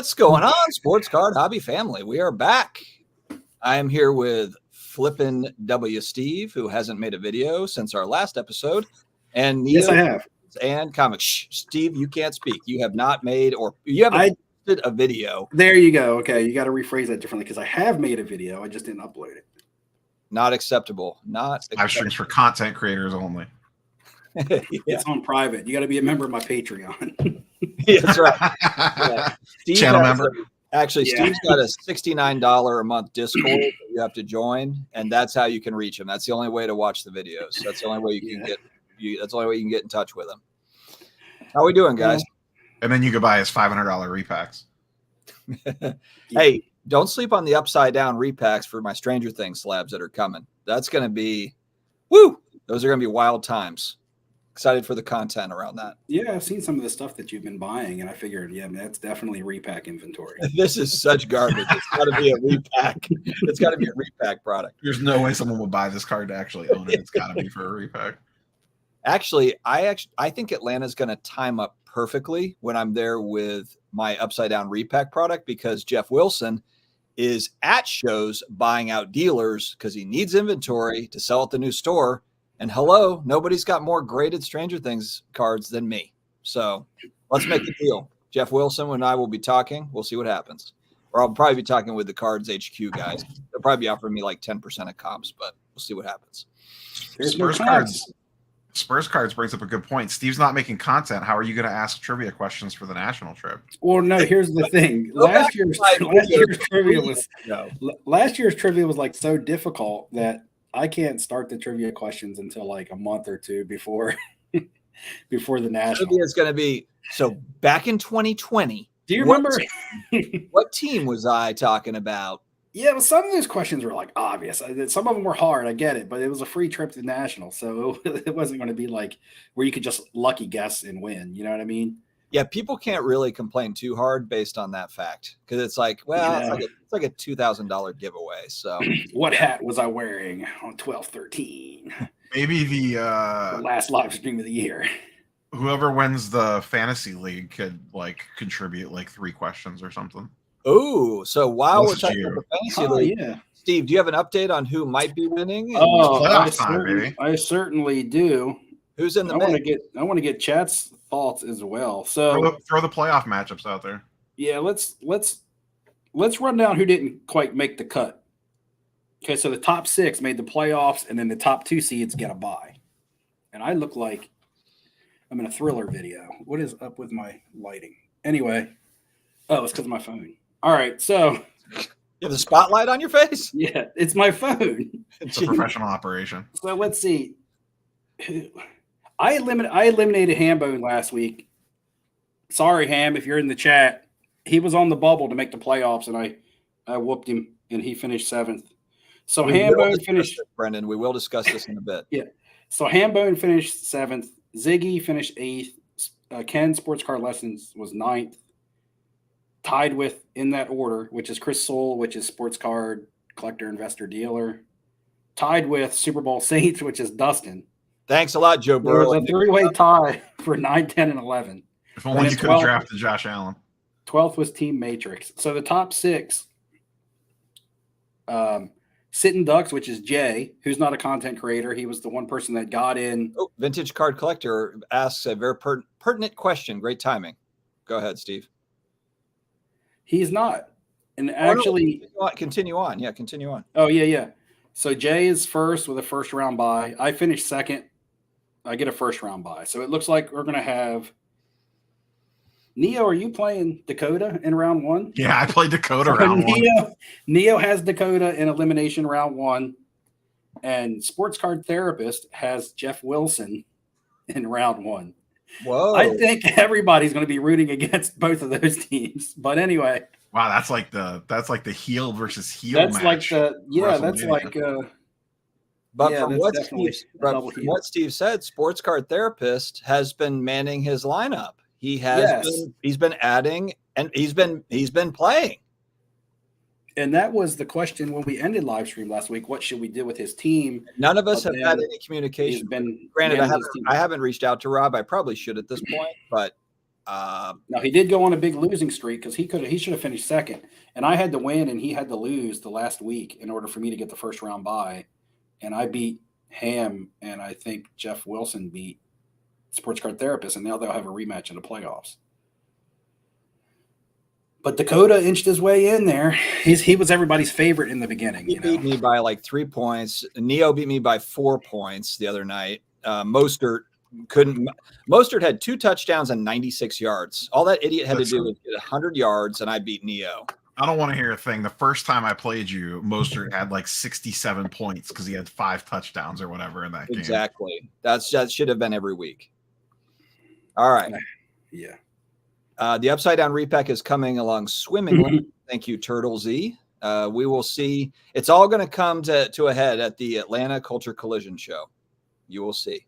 What's going on, Sports Card Hobby family? We are back. I am here with Flippin' W. Steve, who hasn't made a video since our last episode, and Neo Yes, I have. And Comics. Shh, Steve, you can't speak. You have not made, or you haven't posted a video. There you go. Okay, you got to rephrase that differently because I have made a video. I just didn't upload it. Not acceptable. Not live streams for content creators only. Yeah. It's on private. You got to be a member of my Patreon. Yeah, that's right. Yeah. Channel member. Steve's got a $69 a month Discord that you have to join, and that's how you can reach him. That's the only way to watch the videos. That's the only way you can get. That's the only way you can get in touch with him. How we doing, guys? And then you could buy his $500 repacks. Hey, don't sleep on the upside down repacks for my Stranger Things slabs that are coming. That's going to be, woo! Those are going to be wild times. Excited for the content around that. Yeah, I've seen some of the stuff that you've been buying, and I figured, yeah, that's definitely repack inventory. This is such garbage. It's got to be a repack. It's got to be a repack product. There's no way someone would buy this card to actually own it. It's got to be for a repack. Actually, I think Atlanta's going to time up perfectly when I'm there with my upside down repack product, because Jeff Wilson is at shows buying out dealers because he needs inventory to sell at the new store. And hello, nobody's got more graded Stranger Things cards than me. So let's make a deal. Jeff Wilson and I will be talking. We'll see what happens. Or I'll probably be talking with the Cards HQ guys. They'll probably be offering me like 10% of comps, but we'll see what happens. Spurs cards brings up a good point. Steve's not making content. How are you going to ask trivia questions for the national trip? Well, no, here's the thing. Last year's trivia was like so difficult that I can't start the trivia questions until like a month or two before the national. Trivia is going to be, so back in 2020. Do you remember? What team was I talking about? Yeah, well, some of those questions were like obvious. Some of them were hard. I get it, but it was a free trip to the national, so it wasn't going to be like where you could just lucky guess and win. You know what I mean? Yeah, people can't really complain too hard based on that fact, because it's like, well, it's like a $2,000 giveaway. So, what hat was I wearing on 12/13? Maybe the last live stream of the year. Whoever wins the fantasy league could like contribute like 3 questions or something. Oh, so while we're talking about the fantasy league, yeah. Steve, do you have an update on who might be winning? I certainly do. Who's in the mix? I want to get chat's thoughts as well. So throw the playoff matchups out there. Yeah, let's run down who didn't quite make the cut. Okay, so the top 6 made the playoffs, and then the top 2 seeds get a bye. And I look like I'm in a Thriller video. What is up with my lighting? Anyway, it's because of my phone. All right, so you have the spotlight on your face? Yeah, it's my phone. It's a professional operation. So let's see. I eliminated Hambone last week. Sorry, Ham, if you're in the chat. He was on the bubble to make the playoffs, and I whooped him, and he finished 7th. So Hambone finished. Brendan, we will discuss this in a bit. Yeah. So Hambone finished 7th. Ziggy finished 8th. Ken Sports Card Lessons was 9th. Tied with, in that order, which is Chris Soul, which is Sports Card Collector Investor Dealer. Tied with Super Bowl Saints, which is Dustin. Thanks a lot, Joe Burrow. There was a 3-way tie for 9, 10, and 11. If only you could have drafted Josh Allen. 12th was Team Matrix. So the top 6, Sitting Ducks, which is Jay, who's not a content creator. He was the one person that got in. Oh, Vintage Card Collector asks a very pertinent question. Great timing. Go ahead, Steve. He's not. And actually... Continue on. Yeah, continue on. Oh, yeah. So Jay is first with a first-round bye. I finished 2nd. I get a first-round bye. So it looks like we're going to have... Neo, are you playing Dakota in round 1? Yeah, I played Dakota round 1. Neo has Dakota in elimination round 1. And Sports Card Therapist has Jeff Wilson in round 1. Whoa. I think everybody's going to be rooting against both of those teams. But anyway. Wow, that's like the heel versus heel match. But from what Steve said, Sports Card Therapist has been manning his lineup. He has he's been adding, and he's been playing. And that was the question when we ended live stream last week. What should we do with his team? None of us have had any communication. Granted, I haven't reached out to Rob. I probably should at this point, but Now he did go on a big losing streak because he should have finished second, and I had to win and he had to lose the last week in order for me to get the first round bye, and I beat Ham, and I think Jeff Wilson beat Sports Card Therapist, and now they'll have a rematch in the playoffs. But Dakota inched his way in there. He was everybody's favorite in the beginning. He beat me by like 3 points. Neo beat me by 4 points the other night. Mostert had 2 touchdowns and 96 yards. All that idiot had to do was get 100 yards, and I beat Neo. I don't want to hear a thing. The first time I played you, Mostert had like 67 points because he had 5 touchdowns or whatever in that game. Exactly. That should have been every week. All right. Yeah. The Upside Down Repack is coming along swimmingly. Thank you, Turtle Z. We will see. It's all going to come to a head at the Atlanta Culture Collision Show. You will see.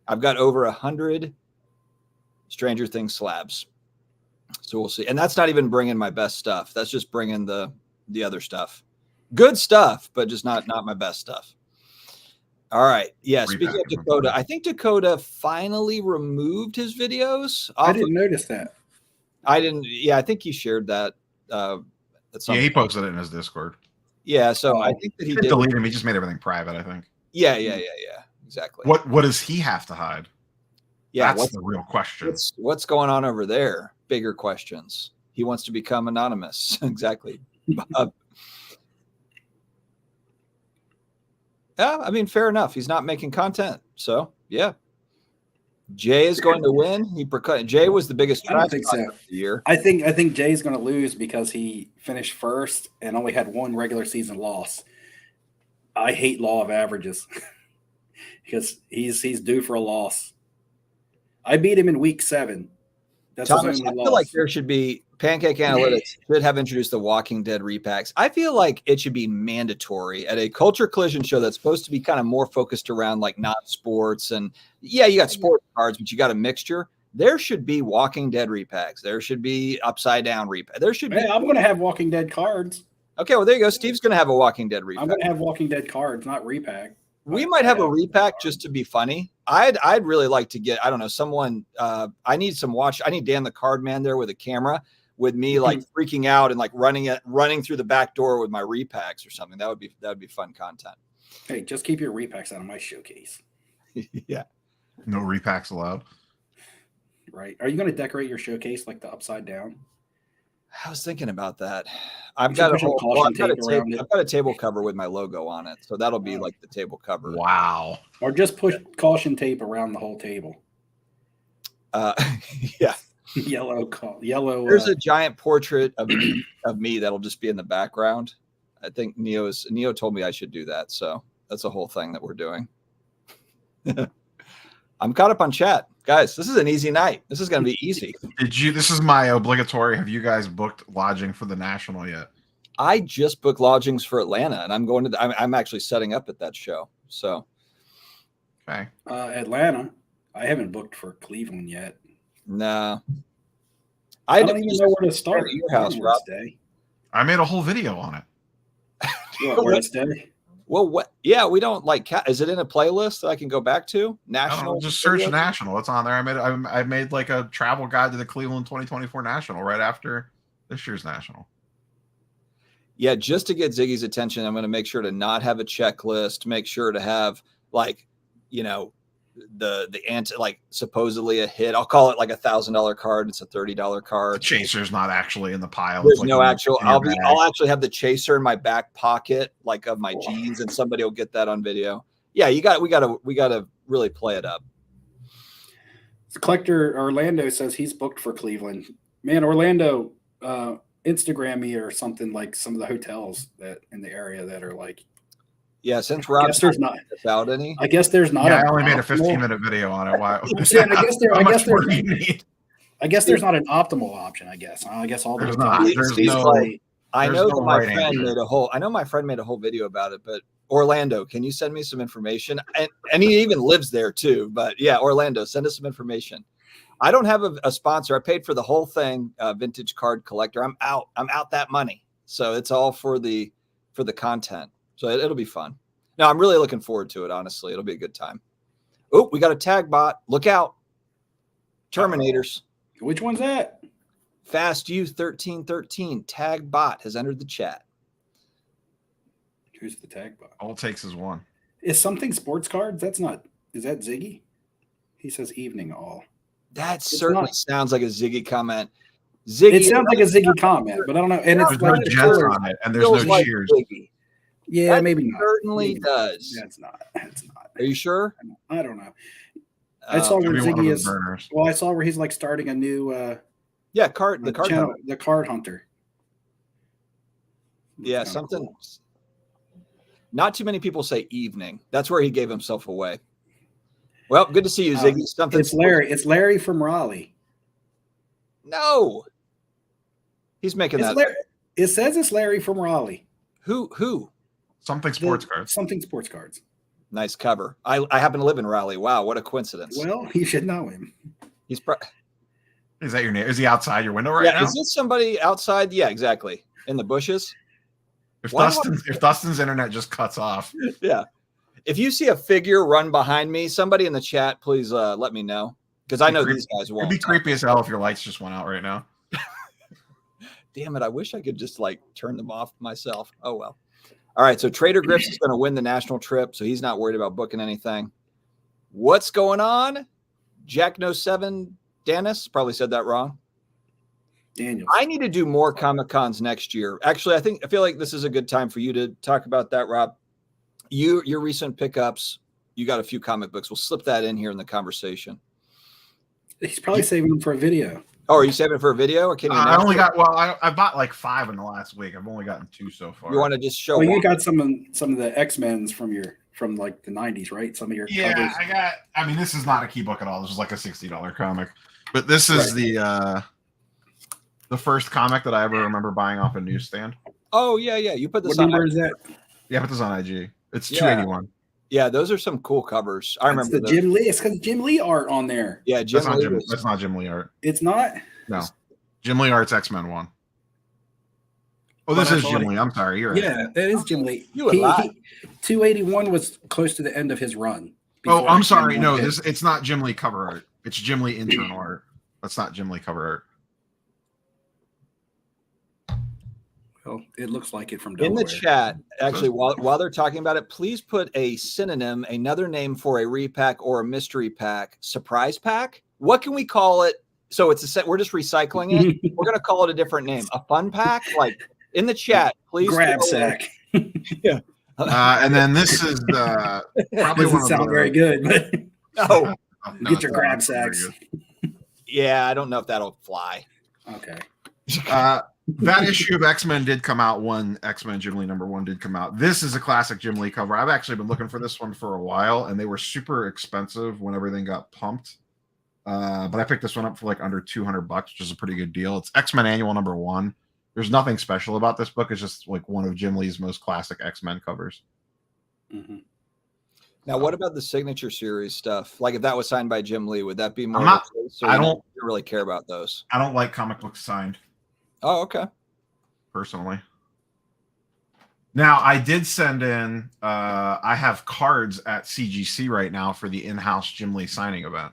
I've got over 100 Stranger Things slabs. So we'll see. And that's not even bringing my best stuff. That's just bringing the other stuff. Good stuff, but just not my best stuff. All right. Yeah. Speaking of Dakota, I think Dakota finally removed his videos. I didn't notice that. I didn't. Yeah, I think he shared that. Yeah, he posted it in his Discord. Yeah, so I think that he did delete him. He just made everything private, I think. Yeah. Exactly. What does he have to hide? Yeah, that's the real question. What's going on over there? Bigger questions. He wants to become anonymous. Exactly. Yeah, I mean, fair enough. He's not making content, so yeah. Jay is going to win. Jay was the biggest I don't think so. of the year. I think Jay's going to lose because he finished first and only had 1 regular season loss. I hate law of averages because he's due for a loss. I beat him in week 7. That's Thomas, I feel like there should be Pancake Analytics should have introduced the Walking Dead repacks. I feel like it should be mandatory at a Culture Collision show that's supposed to be kind of more focused around like non-sports. And yeah, you got sports cards, but you got a mixture. There should be Walking Dead repacks. There should be Upside Down repack. There should be. I'm going to have Walking Dead cards. Okay, well, there you go. Steve's going to have a Walking Dead repack. I'm going to have Walking Dead cards, not repack. We might have a repack just to be funny. I'd really like to get, I don't know, someone, I need Dan the Card Man there with a camera with me like freaking out and like running through the back door with my repacks or something. That would be fun content. Hey, just keep your repacks out of my showcase. Yeah. No repacks allowed. Right. Are you going to decorate your showcase like the Upside Down? I was thinking about that. I've got a table cover with my logo on it. So that'll be like the table cover. Wow. Or just push caution tape around the whole table. Yeah. Yellow. There's a giant portrait of me that'll just be in the background. I think Neo told me I should do that. So that's a whole thing that we're doing. I'm caught up on chat. Guys, this is an easy night. This is going to be easy. This is my obligatory. Have you guys booked lodging for the National yet? I just booked lodgings for Atlanta, and I'm going to. I'm actually setting up at that show. So, okay. Atlanta. I haven't booked for Cleveland yet. No. I don't even know where to start. At your house, Rob. I made a whole video on it. Where to stay? Well, what? Yeah, we don't like. Is it in a playlist that I can go back to? National. Just search National. It's on there. I made like a travel guide to the Cleveland 2024 National right after this year's National. Yeah, just to get Ziggy's attention, I'm going to make sure to not have a checklist. Make sure to have like, the anti, like supposedly a hit. I'll call it like $1,000 card. It's a $30 card. The chaser's not actually in the pile. There's no actual. I'll actually have the chaser in my back pocket, like of my jeans, and somebody will get that on video. Yeah, we got to really play it up. Collector Orlando says he's booked for Cleveland. Man, Orlando, Instagram me or something, like some of the hotels that in the area that are like. Yeah, since Rob there's not without any. I guess there's not. Yeah, I only made a 15-minute video on it. Wow. I'm saying, I guess there's not an optimal option. I guess all there's not. There's no. I know that my friend made a whole. I know my friend made a whole video about it. But Orlando, can you send me some information? And he even lives there too. But yeah, Orlando, send us some information. I don't have a sponsor. I paid for the whole thing. Vintage Card Collector. I'm out that money. So it's all for the content. So it'll be fun. No, I'm really looking forward to it, honestly. It'll be a good time. Oh, we got a tag bot. Look out. Terminators. Which one's that? Fast You 1313 tag bot has entered the chat. Who's the tag bot? All it takes is one. Is something sports cards? That's not. Is that Ziggy? He says evening all. That certainly sounds like a Ziggy comment. Ziggy. It sounds like a Ziggy comment, but I don't know. And it's There's like no the jets colors. on it, and there's no Feels like cheers. Ziggy. Yeah, That maybe not. certainly Maybe not. does. That's not. That's not. Are you sure? I don't know. I saw where Maybe one of Ziggy the is. burners. Well, I saw where he's like starting a new. Yeah, the card channel, hunter. the card hunter. Yeah, something. Cool. Not too many people say evening. That's where he gave himself away. Well, good to see you, Ziggy. Something. It's Larry. It's Larry from Raleigh. No, he's making that. Larry. It says it's Larry from Raleigh. Who? Something sports cards. Something sports cards. Nice cover. I happen to live in Raleigh. Wow, what a coincidence. Well, you should know him. Is that your name? Is he outside your window right now? Is this somebody outside? Yeah, exactly. In the bushes. If Dustin's internet just cuts off. Yeah. If you see a figure run behind me, somebody in the chat, please let me know. Because I know these guys won't. It'd be creepy as hell if your lights just went out right now. Damn it. I wish I could just turn them off myself. Oh, well. All right. So Trader Griff's is going to win the national trip. So he's not worried about booking anything. What's going on? Jack No 7 Dennis probably said that wrong. Daniel. I need to do more Comic Cons next year. Actually, I feel like this is a good time for you to talk about that, Rob. Your recent pickups, you got a few comic books. We'll slip that in here in the conversation. He's probably saving them for a video. Oh, are you saving it for a video? Or can you I only got I bought like 5 in the last week. I've only gotten 2 so far. You want to just show? Well, you got some of the X-Men's from like the 90s, right? Some of your covers. I mean, this is not a key book at all. This is like a $60 comic, but this is the first comic that I ever remember buying off a newsstand. Oh yeah. You put this What on. number is that? Yeah, I put this on IG. It's 281. Yeah, those are some cool covers. I remember the Jim Lee. It's because Jim Lee art on there. Yeah, that's not Jim Lee art. It's not. No, Jim Lee art's X-Men 1. Oh, this is Jim Lee. I'm sorry. You're right. Yeah, that is Jim Lee. You would lie. 281 was close to the end of his run. Oh, I'm sorry. No, it's not Jim Lee cover art. It's Jim Lee internal art. That's not Jim Lee cover art. Well, it looks like it from Delaware. In the chat, actually, while they're talking about it, please put a synonym, another name for a repack or a mystery pack, surprise pack. What can we call it? So it's a set. We're just recycling it. We're going to call it a different name. A fun pack? Like in the chat, please. Grab sack. Yeah. And then this is probably doesn't sound very good, but no. Get your grab sacks. Yeah, I don't know if that'll fly. Okay. That issue of X-Men did come out. One X-Men Jim Lee #1 did come out. This is a classic Jim Lee cover. I've actually been looking for this one for a while, and they were super expensive when everything got pumped. But I picked this one up for like under $200, which is a pretty good deal. It's X-Men Annual #1. There's nothing special about this book. It's just like one of Jim Lee's most classic X-Men covers. Mm-hmm. Now, what about the signature series stuff? Like if that was signed by Jim Lee, would that be more? I don't really care about those. I don't like comic books signed. Oh, okay. Personally. Now, I did send in, I have cards at CGC right now for the in-house Jim Lee signing event.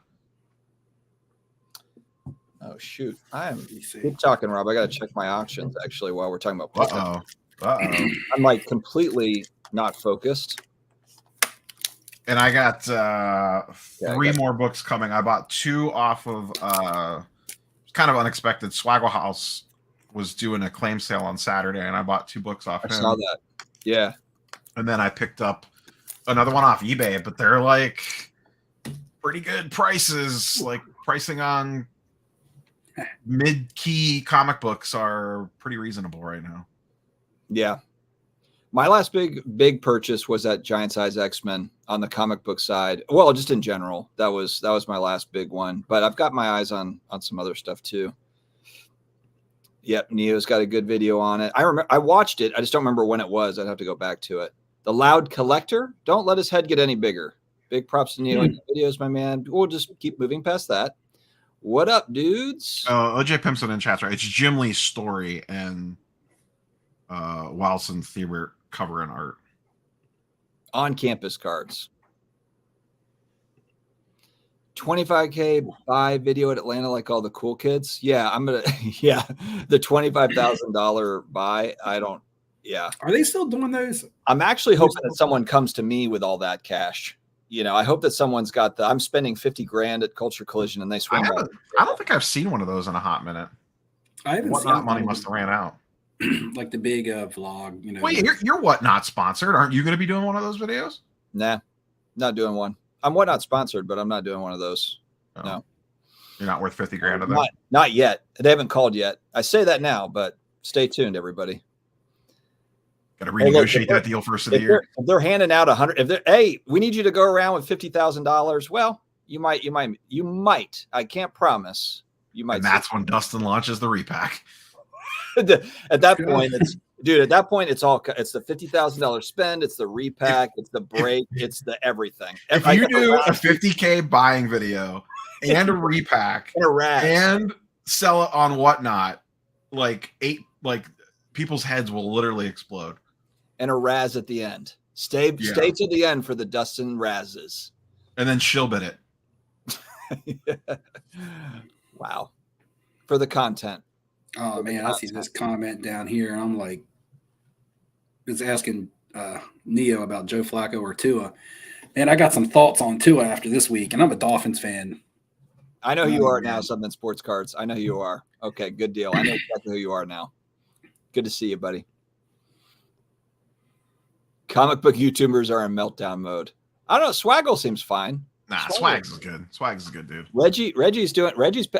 Oh, shoot. Keep talking, Rob. I got to check my auctions, actually, while we're talking about I'm like completely not focused. And I got 3 more books coming. I bought 2 off of kind of unexpected. Swaggle House was doing a claim sale on Saturday, and I bought 2 books off him. I saw that. Yeah. And then I picked up another one off eBay, but they're like pretty good prices. Like pricing on mid-key comic books are pretty reasonable right now. Yeah. My last big purchase was at Giant Size X-Men on the comic book side. Well, just in general. That was my last big one. But I've got my eyes on some other stuff too. Yep, Neo's got a good video on it. I watched it. I just don't remember when it was. I'd have to go back to it. The Loud Collector. Don't let his head get any bigger. Big props to Neo videos, my man. We'll just keep moving past that. What up, dudes? OJ Pimpson in chat, right? It's Jim Lee's story and Wilson Thiebert cover and art. On campus cards. 25K buy video at Atlanta like all the cool kids. Yeah, I'm gonna yeah, the $25,000 buy. Yeah. Are they still doing those? I'm actually hoping that someone comes to me with all that cash. I hope that someone's got I'm spending 50 grand at Culture Collision and they swing by. I don't think I've seen one of those in a hot minute. I haven't Whatnot seen money must have ran out. Like the big vlog, Wait, you're Whatnot sponsored. Aren't you going to be doing one of those videos? Nah, not doing one. I'm Whatnot sponsored, but I'm not doing one of those. Oh. No. You're not worth 50 grand of them? Not yet. They haven't called yet. I say that now, but stay tuned, everybody. Got to renegotiate that deal first of the year. If they're handing out 100, hey, we need you to go around with $50,000. Well, you might. I can't promise. You might. And that's when Dustin launches the repack. At that point, it's all. It's the $50,000 spend. It's the repack. It's the break. It's the everything. If you do a 50K buying video and a repack and sell it on Whatnot, people's heads will literally explode. And a Raz at the end. Stay to the end for the Dustin Razes. And then she'll bid it. Wow. For the content. Oh man, I see this comment down here, and I'm like, it's asking Neo about Joe Flacco or Tua. And I got some thoughts on Tua after this week, and I'm a Dolphins fan. I know who you are now, Southern Sports Cards. I know who you are. Okay, good deal. I know exactly who you are now. Good to see you, buddy. Comic book YouTubers are in meltdown mode. I don't know. Swaggle seems fine. Nah, Swags is good. Swags is a good dude. Reggie's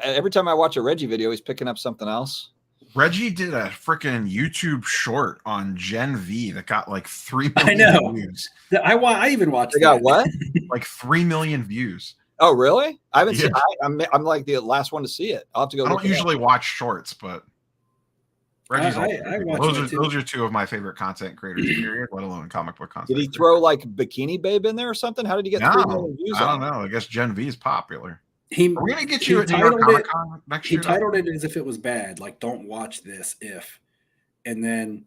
every time I watch a Reggie video, he's picking up something else. Reggie did a freaking YouTube short on Gen V that got like 3 million views. I even watched it. They got what? Like 3 million views. Oh, really? I haven't seen I'm like the last one to see it. I'll have to go. I don't usually watch shorts, but Reggie's those are two of my favorite content creators, period, let alone comic book content. Did he throw like Bikini Babe in there or something? How did he get 3 million views? I don't know. I guess Gen V is popular. We're gonna get you at New York Comic Con next year. He titled it as if it was bad, like "Don't watch this if," and then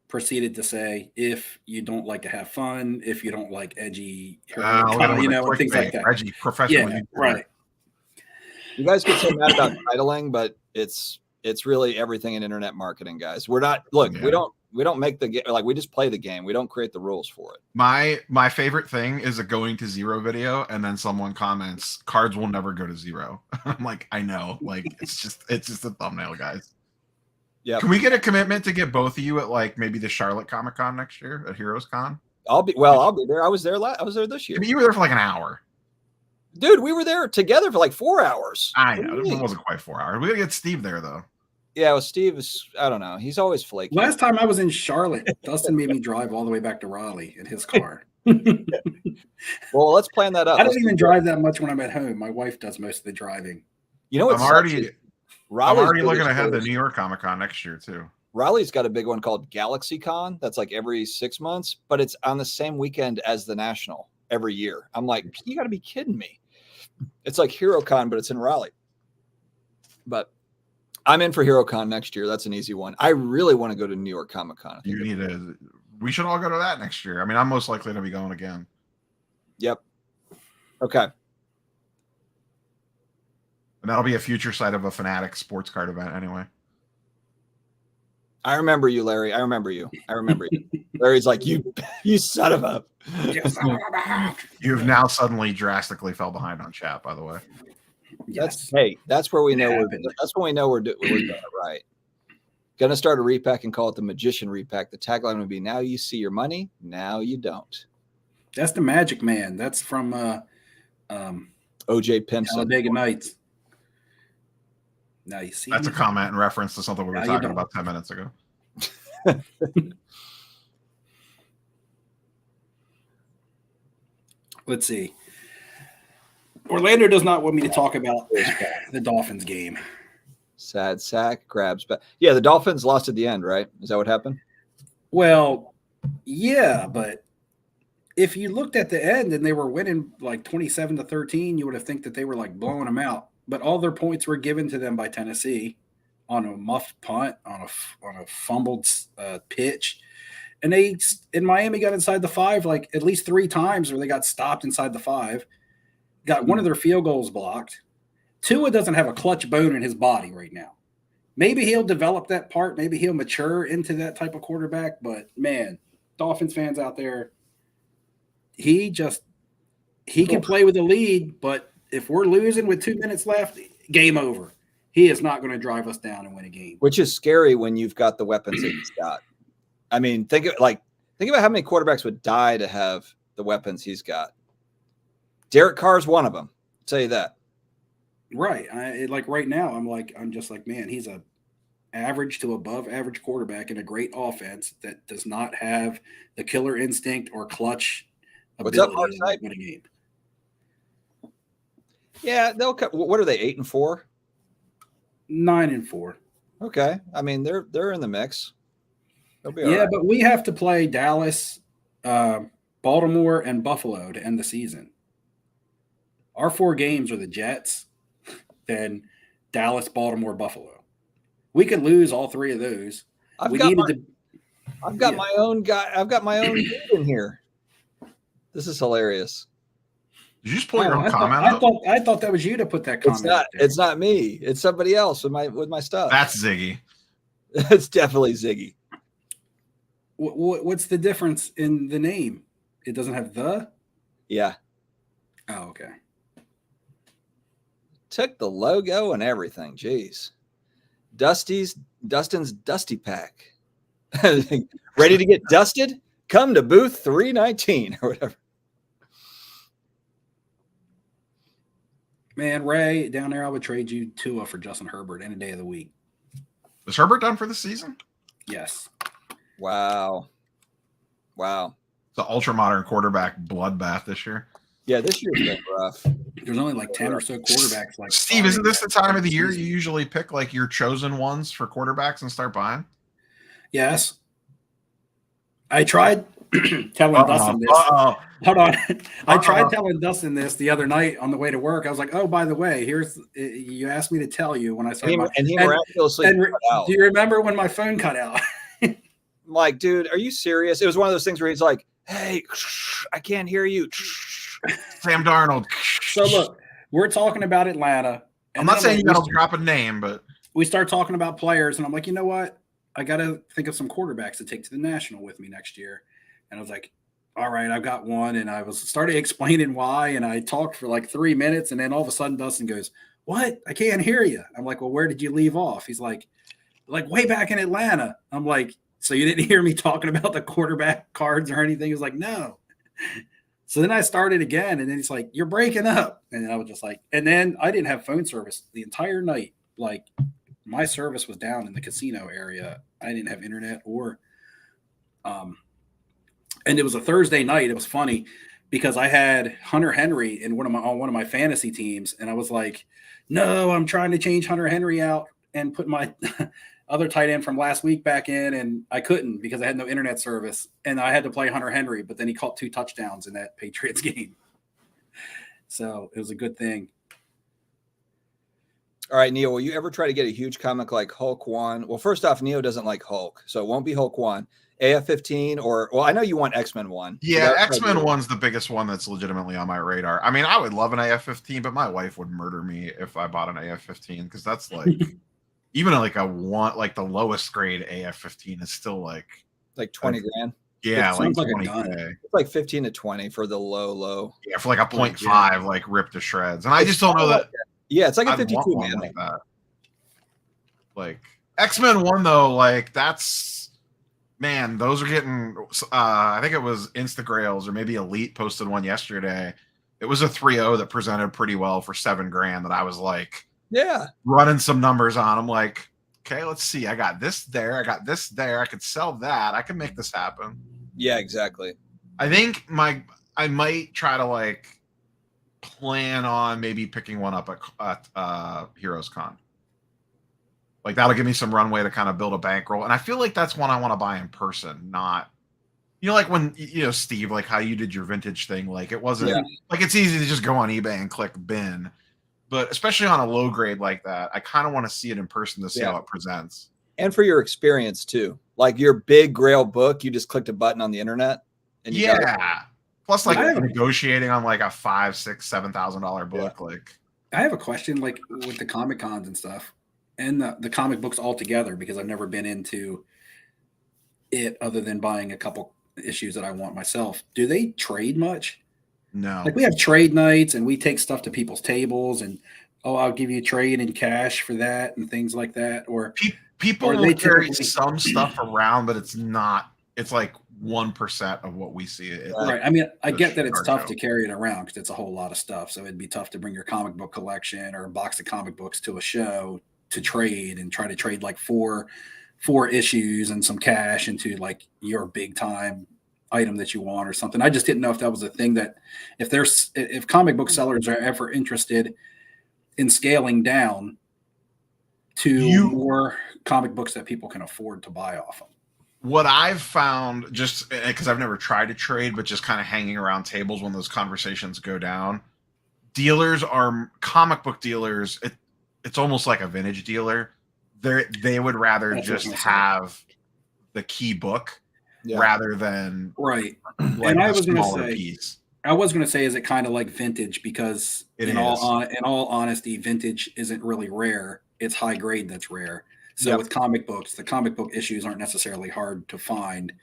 proceeded to say, "If you don't like to have fun, if you don't like edgy, and things like that." Reggie, professional, right? You guys get so mad about titling, but it's really everything in internet marketing, guys. We're not we don't make the game, like we just play the game. We don't create the rules for it. My favorite thing is a going to zero video, and then someone comments, "Cards will never go to zero." I'm like, I know, like it's just a thumbnail, guys. Yeah. Can we get a commitment to get both of you at like maybe the Charlotte Comic Con next year at Heroes Con? I'll be there. I was there this year. I mean, you were there for like an hour. Dude, we were there together for like 4 hours. I know. It wasn't quite 4 hours. We gotta get Steve there though. Yeah, well, Steve is, I don't know. He's always flaky. Last time I was in Charlotte, Dustin made me drive all the way back to Raleigh in his car. Well, let's plan that up. I don't even drive that much when I'm at home. My wife does most of the driving. You know what? I'm already looking ahead to New York Comic Con next year too. Raleigh's got a big one called Galaxy Con. That's like every 6 months, but it's on the same weekend as the National every year. I'm like, you got to be kidding me. It's like HeroCon, but it's in Raleigh. But I'm in for HeroCon next year. That's an easy one. I really want to go to New York Comic Con. We should all go to that next year. I mean, I'm most likely to be going again. Yep. Okay. And that'll be a future site of a Fanatic sports card event anyway. I remember you, Larry. I remember you. Larry's like, you son of a. You've now suddenly drastically fell behind on chat, by the way. That's where we know we're doing it right. Gonna start a repack and call it the Magician Repack. The tagline would be, "Now you see your money, now you don't." That's the Magic Man. That's from OJ Pimpson, Talladega Nights. Now you see. That's a comment in reference to something we were talking about 10 minutes ago. Let's see. Orlando does not want me to talk about the Dolphins game. Sad sack grabs, but yeah, the Dolphins lost at the end, right? Is that what happened? Well, yeah, but if you looked at the end and they were winning like 27-13, you would have think that they were like blowing them out. But all their points were given to them by Tennessee on a muffed punt, on a fumbled pitch. And Miami got inside the 5 like at least 3 times where they got stopped inside the 5. got one of their field goals blocked. Tua doesn't have a clutch bone in his body right now. Maybe he'll develop that part. Maybe he'll mature into that type of quarterback. But, man, Dolphins fans out there, he can play with the lead, but if we're losing with 2 minutes left, game over. He is not going to drive us down and win a game. Which is scary when you've got the weapons that he's got. I mean, think about how many quarterbacks would die to have the weapons he's got. Derek Carr's one of them. I'll tell you that. Right. Right now, I'm just like, man, he's a average to above average quarterback in a great offense that does not have the killer instinct or clutch ability to win a game. Yeah, they'll cut. What are they? 8-4? 9-4. Okay. I mean, they're in the mix. They'll be all right. But we have to play Dallas, Baltimore, and Buffalo to end the season. Our 4 games are the Jets, then Dallas, Baltimore, Buffalo. We could lose all 3 of those. I've got my own guy. I've got my own dude in here. This is hilarious. Did you just pull your own comment up? I thought that was you to put that comment. It's not me. It's somebody else with my stuff. That's Ziggy. It's definitely Ziggy. What's the difference in the name? It doesn't have the? Yeah. Oh, okay. Took the logo and everything. Jeez. Dustin's Dusty Pack. Ready to get dusted? Come to booth 319 or whatever. Man, Ray, down there, I would trade you Tua for Justin Herbert any day of the week. Is Herbert done for the season? Yes. Wow. The ultra-modern quarterback bloodbath this year. Yeah, this year's been rough. There's only like 10 or so quarterbacks. Like Steve, isn't this the time of the year you usually pick like your chosen ones for quarterbacks and start buying? Yes. I tried telling Dustin this. Hold on. I tried telling Dustin this the other night on the way to work. I was like, oh, by the way, you asked me to tell you when I started. He miraculously cut out. Do you remember when my phone cut out? I'm like, dude, are you serious? It was one of those things where he's like, hey, I can't hear you. Sam Darnold. So look, we're talking about Atlanta. I'm not saying you got to drop a name, but we start talking about players, and I'm like, you know what? I got to think of some quarterbacks to take to the National with me next year. And I was like, all right, I've got one. And I started explaining why. And I talked for like 3 minutes. And then all of a sudden Dustin goes, what? I can't hear you. I'm like, well, where did you leave off? He's like way back in Atlanta. I'm like, so you didn't hear me talking about the quarterback cards or anything? He was like, no. So then I started again. And then he's like, you're breaking up. And I was just like, and then I didn't have phone service the entire night. Like my service was down in the casino area. I didn't have internet or, and it was a Thursday night. It was funny because I had Hunter Henry on one of my fantasy teams, and I was like, "No, I'm trying to change Hunter Henry out and put my other tight end from last week back in," and I couldn't because I had no internet service, and I had to play Hunter Henry. But then he caught 2 touchdowns in that Patriots game, so it was a good thing. All right, Neil, will you ever try to get a huge comic like Hulk 1? Well, first off, Neo doesn't like Hulk, so it won't be Hulk 1. AF-15 I know you want X-Men 1. Yeah, X-Men 1's the biggest one that's legitimately on my radar. I mean, I would love an AF-15, but my wife would murder me if I bought an AF-15 because that's like even like the lowest grade AF-15 is still like 20 grand. Yeah, like 20K. It's like 15 to 20 for the low. Yeah, for like a 0.5, like ripped to shreds. And I just don't know that. Yeah, it's like a 52 man. Like that. Like X-Men 1 though, like that's. Man, those are getting I think it was Grails or maybe Elite posted one yesterday. It was a 3.0 that presented pretty well for $7,000 that I was like, yeah, running some numbers on. I'm like, okay, let's see. I got this there. I got this there. I could sell that. I can make this happen. Yeah, exactly. I think I might try to like plan on maybe picking one up at Heroes Con. Like that'll give me some runway to kind of build a bankroll. And I feel like that's one I want to buy in person, not, like when, Steve, like how you did your vintage thing. Like it wasn't like it's easy to just go on eBay and click bin, but especially on a low grade like that, I kind of want to see it in person to see how it presents. And for your experience too, like your big Grail book, you just clicked a button on the internet. And Plus, like Yeah. negotiating on like a $5,000, $6,000, $7,000 book, like. I have a question, like with the Comic Cons and stuff, and the comic books altogether, because I've never been into it other than buying a couple issues that I want myself. Do they trade much? No. Like we have trade nights, and we take stuff to people's tables, and I'll give you trade in cash for that, and things like that. Or people or will they carry typically- some stuff around, but it's not. It's like 1% of what we see. Right. I mean, I the get that it's art tough show. to carry it around because it's a whole lot of stuff. So it'd be tough to bring your comic book collection or a box of comic books to a show to trade and try to trade like four issues and some cash into like your big time item that you want or something. I just didn't know if that was a thing that if comic book sellers are ever interested in scaling down to more comic books that people can afford to buy off of. What I've found, just because I've never tried to trade, but just kind of hanging around tables when those conversations go down, comic book dealers. It's almost like a vintage dealer. They would rather just have the key book rather than right. Like and I was going to smaller say, piece. I was going to say, is it kind of like vintage? Because in all honesty, vintage isn't really rare. It's high grade that's rare. So with comic books, the comic book issues aren't necessarily hard to find,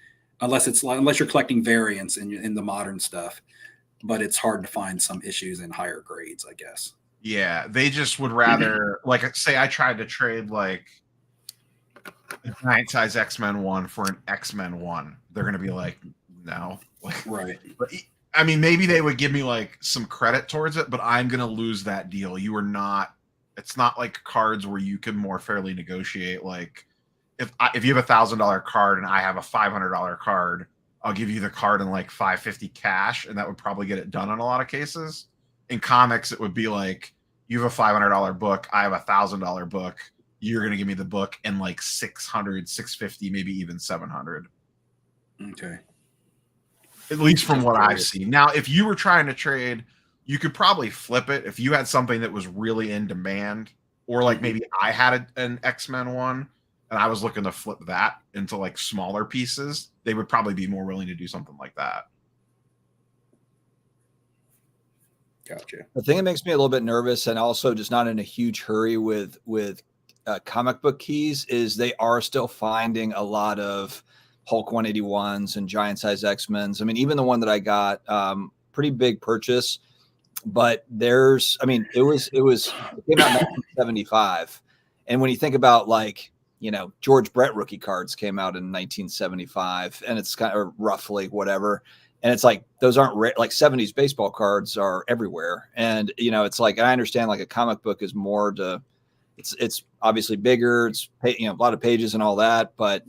unless you're collecting variants in the modern stuff. But it's hard to find some issues in higher grades, I guess. Yeah, they just would rather, like, say I tried to trade like a giant size X-Men 1 for an X-Men 1. They're gonna be like, no, right. But I mean, maybe they would give me like some credit towards it, but I'm gonna lose that deal. You are not. It's not like cards where you can more fairly negotiate. Like, if you have $1,000 card and I have a $500 card, I'll give you the card in like $550 cash, and that would probably get it done in a lot of cases. In comics, it would be like, you have a $500 book, I have a $1,000 book. You're gonna give me the book in like $600, $650, maybe even $700. Okay. At least from what I've seen. Now, if you were trying to trade, you could probably flip it if you had something that was really in demand, or like maybe I had an X-Men 1 and I was looking to flip that into like smaller pieces. They would probably be more willing to do something like that. Gotcha. The thing that makes me a little bit nervous, and also just not in a huge hurry with comic book keys, is they are still finding a lot of Hulk 181s and giant size X-Men's. I mean, even the one that I got, pretty big purchase, but it came out in 1975. And when you think about, like, George Brett rookie cards came out in 1975, and it's kind of roughly whatever. And it's like, those aren't like 70s baseball cards are everywhere. And, it's like, I understand like a comic book is more it's obviously bigger. It's, a lot of pages and all that, but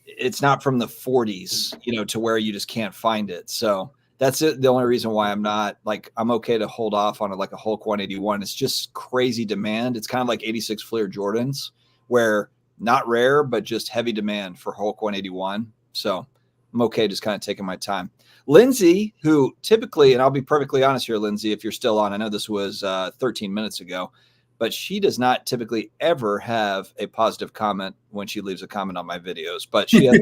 it's not from the 40s, to where you just can't find it. So that's it. The only reason why I'm not like, I'm okay to hold off on like a Hulk 181. It's just crazy demand. It's kind of like 86 Fleer Jordans, where not rare, but just heavy demand for Hulk 181. So I'm okay just kind of taking my time. Lindsay, who typically, and I'll be perfectly honest here, Lindsay, if you're still on, I know this was 13 minutes ago, but she does not typically ever have a positive comment when she leaves a comment on my videos. But she has,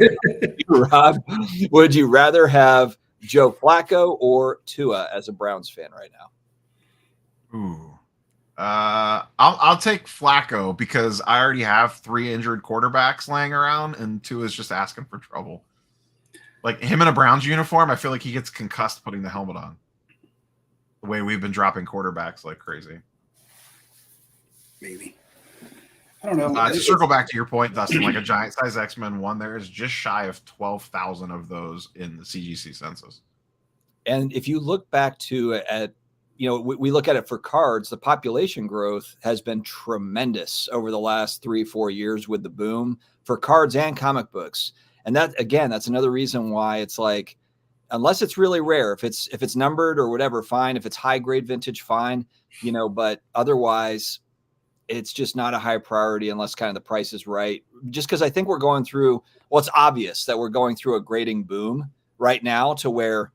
Rob, would you rather have Joe Flacco or Tua as a Browns fan right now? Ooh. I'll take Flacco because I already have 3 injured quarterbacks laying around, and Tua's just asking for trouble. Like, him in a Browns uniform, I feel like he gets concussed putting the helmet on. The way we've been dropping quarterbacks like crazy. Maybe. I don't know. To circle back to your point, Dustin, like a giant size X-Men 1, there is just shy of 12,000 of those in the CGC census. And if you look back to we look at it for cards, the population growth has been tremendous over the last 3-4 years with the boom for cards and comic books. And that, again, that's another reason why it's like, unless it's really rare, if it's numbered or whatever, fine. If it's high grade vintage, fine, but otherwise it's just not a high priority unless kind of the price is right. Just because I think we're going through, it's obvious that we're going through a grading boom right now, to where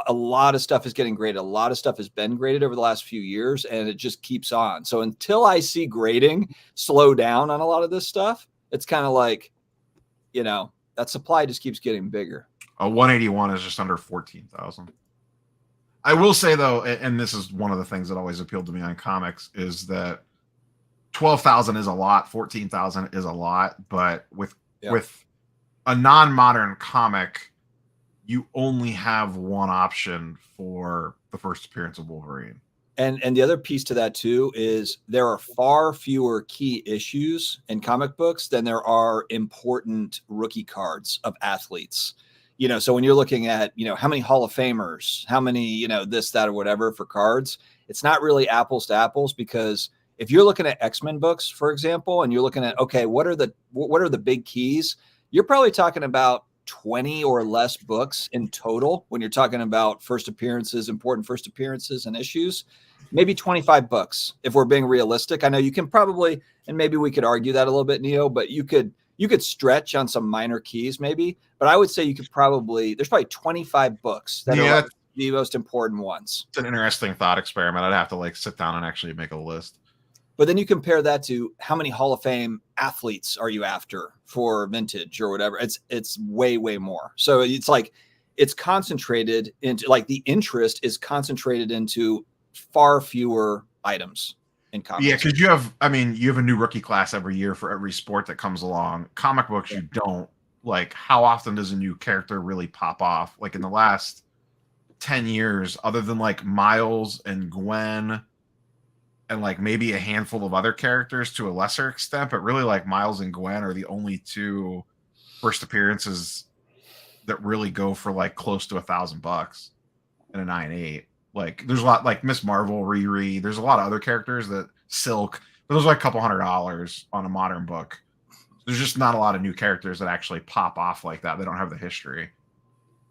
a lot of stuff is getting graded. A lot of stuff has been graded over the last few years, and it just keeps on. So until I see grading slow down on a lot of this stuff, it's kind of like, that supply just keeps getting bigger. A 181 is just under 14,000. I will say though, and this is one of the things that always appealed to me on comics, is that 12,000 is a lot, 14,000 is a lot, but with a non-modern comic, you only have one option for the first appearance of Wolverine. And the other piece to that too is there are far fewer key issues in comic books than there are important rookie cards of athletes. You know, so when you're looking at, you know, how many Hall of Famers, how many, you know, this, that, or whatever for cards, it's not really apples to apples, because if you're looking at X-Men books, for example, and you're looking at, okay, what are the big keys? You're probably talking about 20 or less books in total when you're talking about first appearances, important first appearances and issues. Maybe 25 books if we're being realistic. I know you can probably, and maybe we could argue that a little bit, Neo, but you could stretch on some minor keys maybe, but I would say there's probably 25 books that are like the most important ones. It's an interesting thought experiment. I'd have to like sit down and actually make a list. But then you compare that to how many Hall of Fame athletes are you after for vintage or whatever. It's way, way more. So it's like, it's concentrated into, like, the interest is concentrated into far fewer items in comics. Yeah, because you have a new rookie class every year for every sport that comes along. Comic books, you don't. Like, how often does a new character really pop off? Like in the last 10 years, other than like Miles and Gwen and like maybe a handful of other characters to a lesser extent, but really like Miles and Gwen are the only two first appearances that really go for like close to $1,000 in a 9.8. Like there's a lot like Miss Marvel, Riri. There's a lot of other characters that Silk, but those are like a couple $100 on a modern book. There's just not a lot of new characters that actually pop off like that. They don't have the history.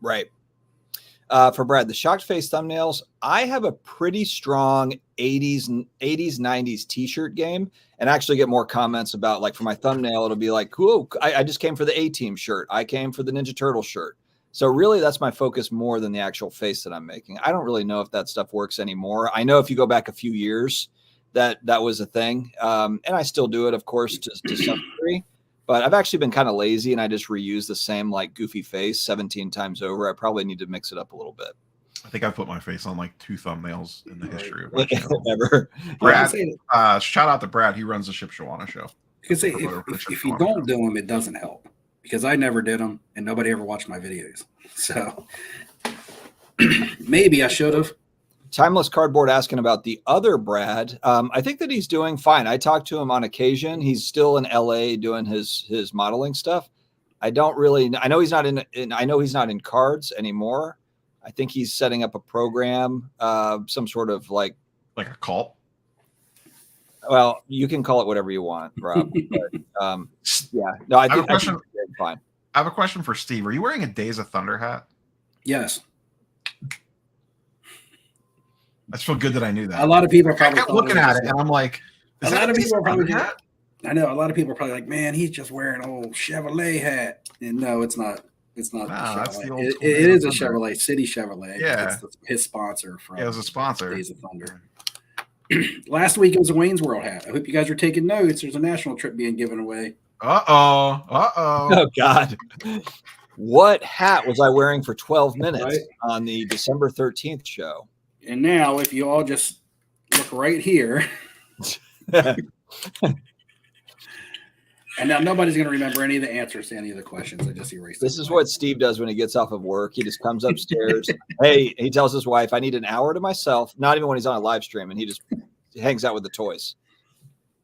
Right. For Brad, the shocked face thumbnails, I have a pretty strong 80s, 90s t-shirt game, and actually get more comments about, like, for my thumbnail, it'll be like, cool, I just came for the A-Team shirt. I came for the Ninja Turtle shirt. So really that's my focus more than the actual face that I'm making. I don't really know if that stuff works anymore. I know if you go back a few years, that was a thing. And I still do it, of course, to some degree. But I've actually been kind of lazy, and I just reuse the same like goofy face 17 times over. I probably need to mix it up a little bit. I think I've put my face on like 2 thumbnails in the history of my channel. Ever. Brad, shout out to Brad. He runs the Ship Shawana show. Because if you don't do them, it doesn't help. Because I never did them, and nobody ever watched my videos. So maybe I should have. Timeless Cardboard asking about the other Brad. I think that he's doing fine. I talk to him on occasion. He's still in LA doing his modeling stuff. I know he's not in cards anymore. I think he's setting up a program, some sort of like a cult. Well, you can call it whatever you want, Rob. But, yeah, no, I think that's fine. I have a question for Steve. Are you wearing a Days of Thunder hat? Yes. I just feel good that I knew that. A lot of people are probably I kept looking at it, and I'm like, a lot of people are probably hat? I know a lot of people are probably like, man, he's just wearing an old Chevrolet hat. And no, it's not. It's not. Nah, that's the old it is a Chevrolet, City Chevrolet. Yeah, it's his sponsor from. Yeah, it was a sponsor. Days of Thunder. Last week it was a Wayne's World hat. I hope you guys are taking notes. There's a national trip being given away. Oh God. What hat was I wearing for 12 minutes on the December 13th show? And now, if you all just look right here, and now nobody's going to remember any of the answers to any of the questions. I just erased. This is what Steve does when he gets off of work. He just comes upstairs. Hey, he tells his wife, I need an hour to myself, not even when he's on a live stream, and he just hangs out with the toys.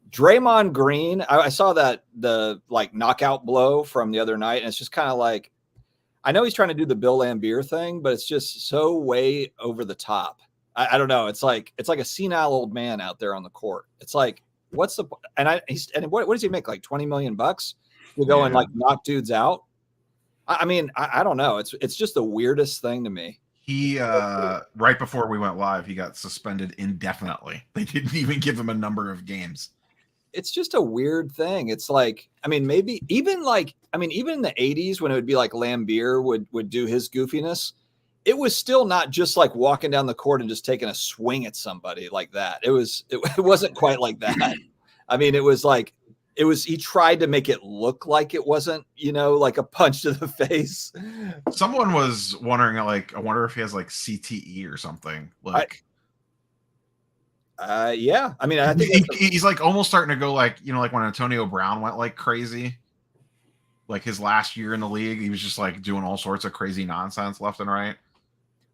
Draymond Green, I saw the like knockout blow from the other night, and it's just kind of like, I know he's trying to do the Bill Lambier thing, but it's just so way over the top. I don't know. It's like a senile old man out there on the court. It's like, what's the what does he make, like $20 million to go and like knock dudes out? I mean, I don't know. It's just the weirdest thing to me. He right before we went live, he got suspended indefinitely. They didn't even give him a number of games. It's just a weird thing. It's like, I mean, maybe even in the 80s when it would be like Lambier would do his goofiness, it was still not just like walking down the court and just taking a swing at somebody like that. It wasn't quite like that. I mean, it was he tried to make it look like it wasn't, like a punch to the face. Someone was wondering, like, I wonder if he has like CTE or something. Like, yeah. I mean, I think he's like almost starting to go like, like when Antonio Brown went like crazy. Like his last year in the league, he was just like doing all sorts of crazy nonsense left and right.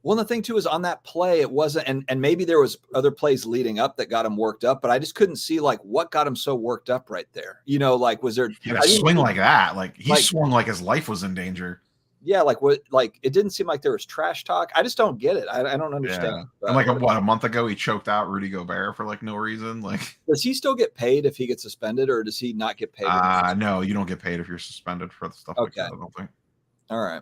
Well, the thing too is on that play, it wasn't, and maybe there was other plays leading up that got him worked up, but I just couldn't see like what got him so worked up right there. Like was there a swing like that? Like he swung like his life was in danger. Yeah, like what? Like it didn't seem like there was trash talk. I just don't get it. I don't understand. Yeah. And like a month ago, he choked out Rudy Gobert for like no reason. Like, does he still get paid if he gets suspended, or does he not get paid? No, you don't get paid if you're suspended for the stuff like that. I don't think. All right.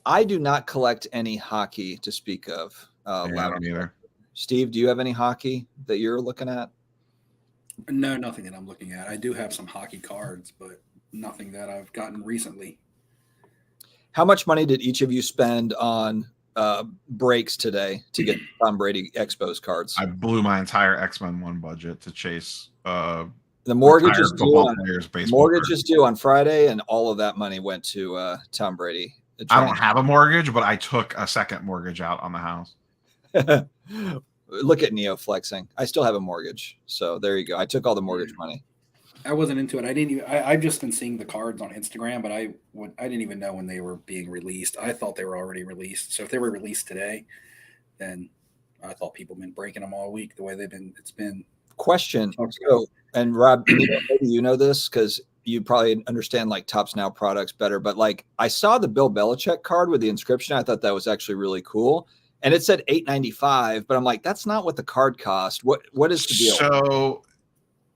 I do not collect any hockey to speak of. I don't either. Steve, do you have any hockey that you're looking at? No, nothing that I'm looking at. I do have some hockey cards, but nothing that I've gotten recently. How much money did each of you spend on breaks today to get Tom Brady Expos cards? I blew my entire X-Men 1 budget to chase the mortgage is due on Friday, and all of that money went to Tom Brady. I don't have a mortgage, but I took a second mortgage out on the house. Look at Neo flexing. I still have a mortgage, so there you go. I took all the mortgage money. I wasn't into it. I've just been seeing the cards on Instagram, but I didn't even know when they were being released. I thought they were already released. So if they were released today, then I thought people have been breaking them all week. The way it's been. Question. So, and Rob, maybe you know this because you probably understand like Topps Now products better. But like I saw the Bill Belichick card with the inscription. I thought that was actually really cool. And it said $8.95, but I'm like, that's not what the card cost. What is the deal? So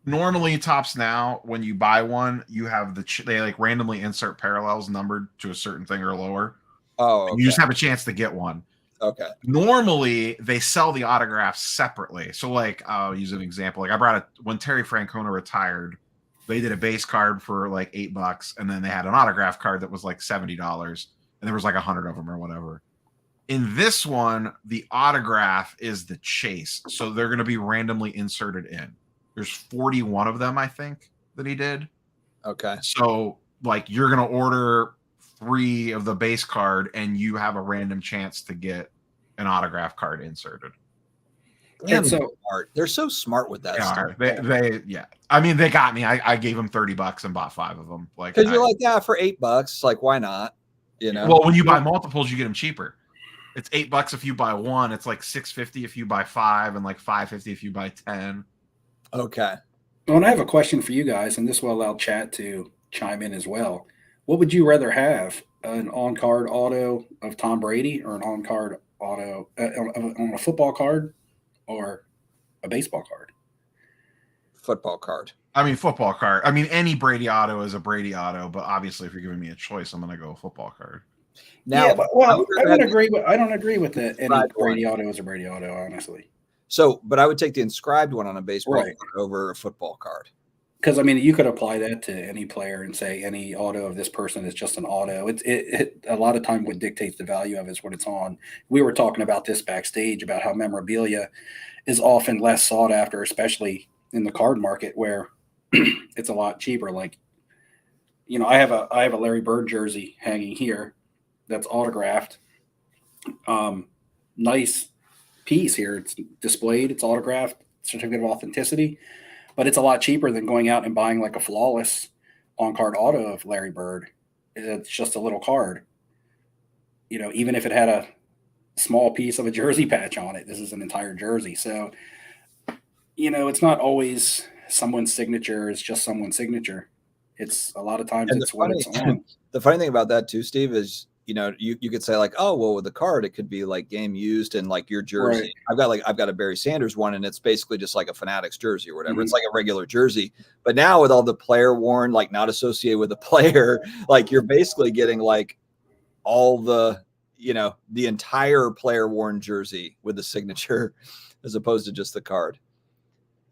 normally Topps Now, when you buy one, you have they like randomly insert parallels numbered to a certain thing or lower. Oh, okay. You just have a chance to get one. Okay. Normally they sell the autographs separately. So like I'll use an example. Like when Terry Francona retired, they did a base card for like $8, and then they had an autograph card that was like $70, and there was like 100 of them or whatever. In this one, the autograph is the chase. So they're going to be randomly inserted in. There's 41 of them, I think, that he did. Okay. So, like, you're going to order 3 of the base card, and you have a random chance to get an autograph card inserted. Damn, so smart. They're so smart with that stuff. Yeah. I mean, they got me. I gave them $30 and bought 5 of them. Like, because you're like, yeah, for $8, like, why not? You know. Well, when you buy multiples, you get them cheaper. It's $8 if you buy 1. It's like $6.50 if you buy 5, and like $5.50 if you buy 10. Okay. Well, and I have a question for you guys, and this will allow chat to chime in as well. What would you rather have, an on-card auto of Tom Brady, or an on-card auto on a football card, or a baseball card? Football card. I mean, football card. I mean, any Brady auto is a Brady auto, but obviously, if you're giving me a choice, I'm going to go a football card. Now, yeah, I don't agree with it. Any Brady auto is a Brady auto, honestly. So, but I would take the inscribed one on a baseball card over a football card. Because I mean, you could apply that to any player and say any auto of this person is just an auto. It a lot of time what dictates the value of it is what it's on. We were talking about this backstage about how memorabilia is often less sought after, especially in the card market where it's a lot cheaper. Like, I have a Larry Bird jersey hanging here that's autographed. Nice piece here. It's displayed. It's autographed. Certificate of authenticity. But it's a lot cheaper than going out and buying like a flawless on-card auto of Larry Bird. It's just a little card. Even if it had a small piece of a jersey patch on it, this is an entire jersey. So, it's not always someone's signature. It's just someone's signature. It's a lot of times it's what it's on. The funny thing about that too, Steve, is you could say like, oh, well, with the card, it could be like game used and like your jersey. Right. I've got a Barry Sanders one, and it's basically just like a Fanatics jersey or whatever. Mm-hmm. It's like a regular jersey. But now with all the player worn, like not associated with the player, like you're basically getting like all the, the entire player worn jersey with the signature as opposed to just the card.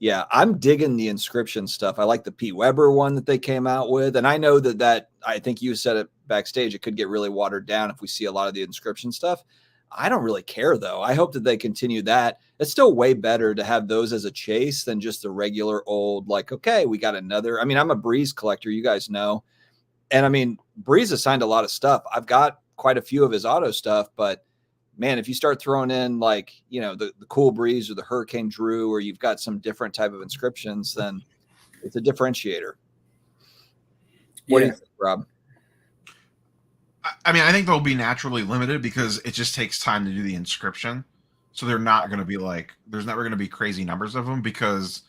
Yeah, I'm digging the inscription stuff. I like the Pete Weber one that they came out with. And I know that I think you said it backstage, it could get really watered down if we see a lot of the inscription stuff. I don't really care though. I hope that they continue that. It's still way better to have those as a chase than just the regular old, like, okay, we got another. I mean, I'm a Breeze collector, you guys know. And I mean, Breeze has signed a lot of stuff. I've got quite a few of his auto stuff, but man, if you start throwing in like, you know, the Cool Breeze or the Hurricane Drew, or you've got some different type of inscriptions, then it's a differentiator. What do you think, Rob? I mean, I think they'll be naturally limited because it just takes time to do the inscription. So they're not going to be like, there's never going to be crazy numbers of them because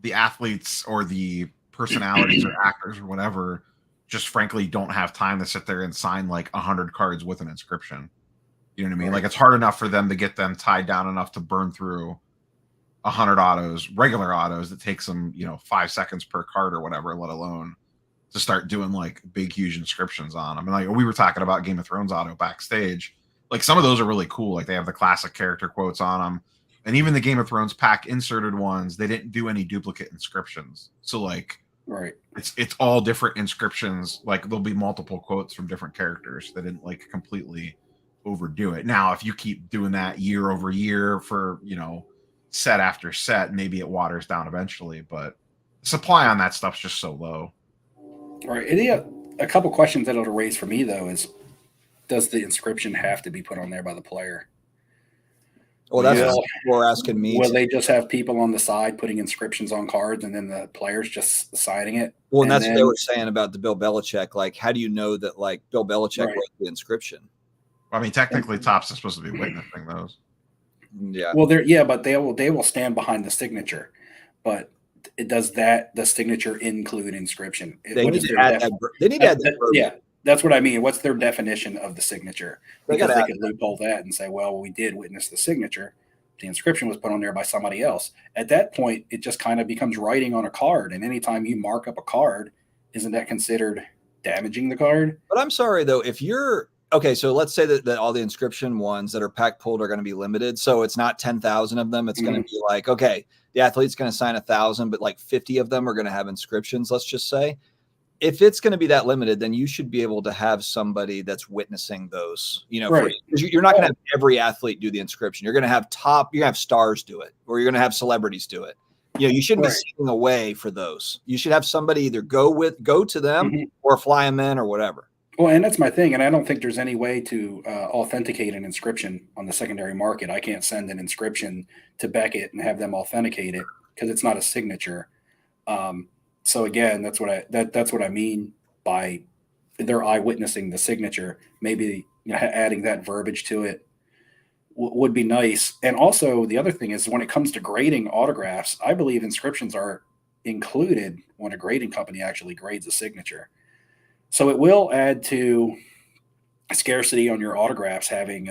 the athletes or the personalities or actors or whatever just frankly don't have time to sit there and sign like 100 cards with an inscription. You know what I mean? Right. Like it's hard enough for them to get them tied down enough to burn through 100 autos, regular autos that takes them, 5 seconds per card or whatever, let alone to start doing like big, huge inscriptions on them. And like we were talking about Game of Thrones auto backstage, like some of those are really cool. Like they have the classic character quotes on them. And even the Game of Thrones pack inserted ones, they didn't do any duplicate inscriptions. So like, right, it's all different inscriptions. Like there'll be multiple quotes from different characters. They didn't like completely overdo it. Now, if you keep doing that year over year for, set after set, maybe it waters down eventually, but supply on that stuff's just so low. right. And a couple questions that it'll raise for me though is, does the inscription have to be put on there by the player? Well, that's what people are asking me. Will they just have people on the side putting inscriptions on cards and then the players just signing it? Well, and that's what they were saying about the Bill Belichick. Like, how do you know that like Bill Belichick wrote the inscription? I mean, technically, Topps is supposed to be witnessing those. Yeah. Well, but they will stand behind the signature. But does the signature include inscription? They need to add that. They need to add that. Yeah, that's what I mean. What's their definition of the signature? Because they could loophole that and say, well, we did witness the signature. The inscription was put on there by somebody else. At that point, it just kind of becomes writing on a card. And anytime you mark up a card, isn't that considered damaging the card? But I'm sorry, though, if you're okay, so let's say that all the inscription ones that are pack pulled are going to be limited. So it's not 10,000 of them. It's going to be like, okay, the athlete's going to sign 1,000, but like 50 of them are going to have inscriptions, let's just say. If it's going to be that limited, then you should be able to have somebody that's witnessing those, right. You're not going to have every athlete do the inscription. You're going to have stars do it, or you're going to have celebrities do it. You shouldn't be sitting away for those. You should have somebody either go to them or fly them in or whatever. Well, and that's my thing. And I don't think there's any way to authenticate an inscription on the secondary market. I can't send an inscription to Beckett and have them authenticate it because it's not a signature. So again, that's what I mean by they're eyewitnessing the signature. Maybe adding that verbiage to it would be nice. And also the other thing is when it comes to grading autographs, I believe inscriptions are included when a grading company actually grades a signature. So it will add to scarcity on your autographs having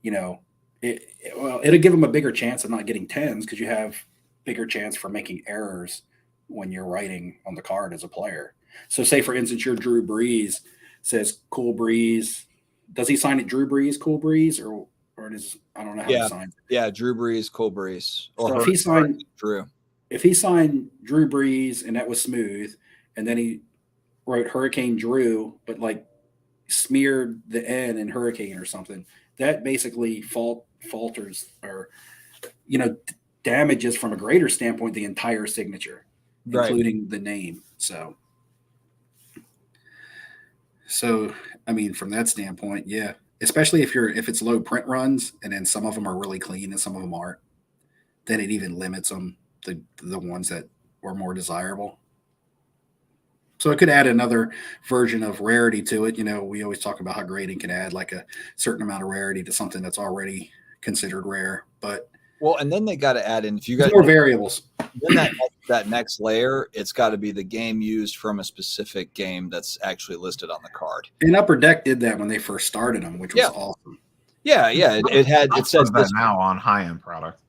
it'll give them a bigger chance of not getting 10s because you have bigger chance for making errors when you're writing on the card as a player. So say, for instance, your Drew Brees says Cool Breeze. Does he sign it Drew Brees, Cool Breeze, or does I don't know how he signs it. Yeah, Drew Brees, Cool Breeze. Or so if he signed Drew Brees and that was smooth, and then he wrote Hurricane Drew, but like smeared the N in Hurricane or something, that basically falters or damages from a grader standpoint the entire signature, including the name. So I mean, from that standpoint, yeah, especially if it's low print runs and then some of them are really clean and some of them aren't, then it even limits them, the ones that were more desirable. So it could add another version of rarity to it. We always talk about how grading can add like a certain amount of rarity to something that's already considered rare. But and then they got to add in, if you got more variables. Then that next layer, it's got to be the game used from a specific game that's actually listed on the card. And Upper Deck did that when they first started them, which was awesome. Yeah, it says that now on high-end product.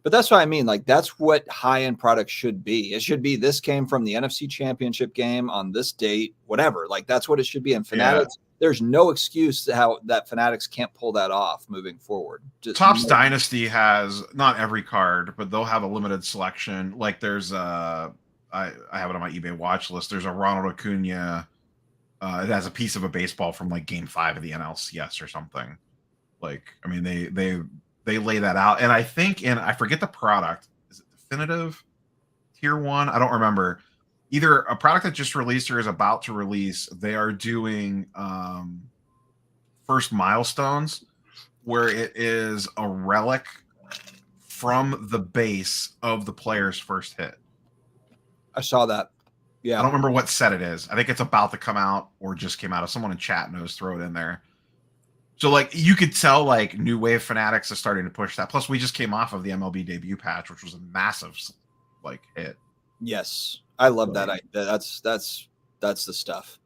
But that's what I mean. Like, that's what high-end products should be. It should be this came from the NFC Championship game on this date, whatever. Like, that's what it should be. And Fanatics, there's no excuse how that Fanatics can't pull that off moving forward. Topps Dynasty has not every card, but they'll have a limited selection. Like, there's I have it on my eBay watch list. There's a Ronald Acuna. It has a piece of a baseball from like Game 5 of the NLCS or something. Like, I mean, they lay that out, and I think I forget the product. Is it Definitive Tier 1? I don't remember. Either a product that just released or is about to release. They are doing first milestones where it is a relic from the base of the player's first hit. I saw that. Yeah. I don't remember what set it is. I think it's about to come out or just came out. If someone in chat knows, throw it in there. So, like, you could tell, like, New Wave fanatics are starting to push that. Plus, we just came off of the MLB debut patch, which was a massive, like, hit. Yes, I love that. That's the stuff.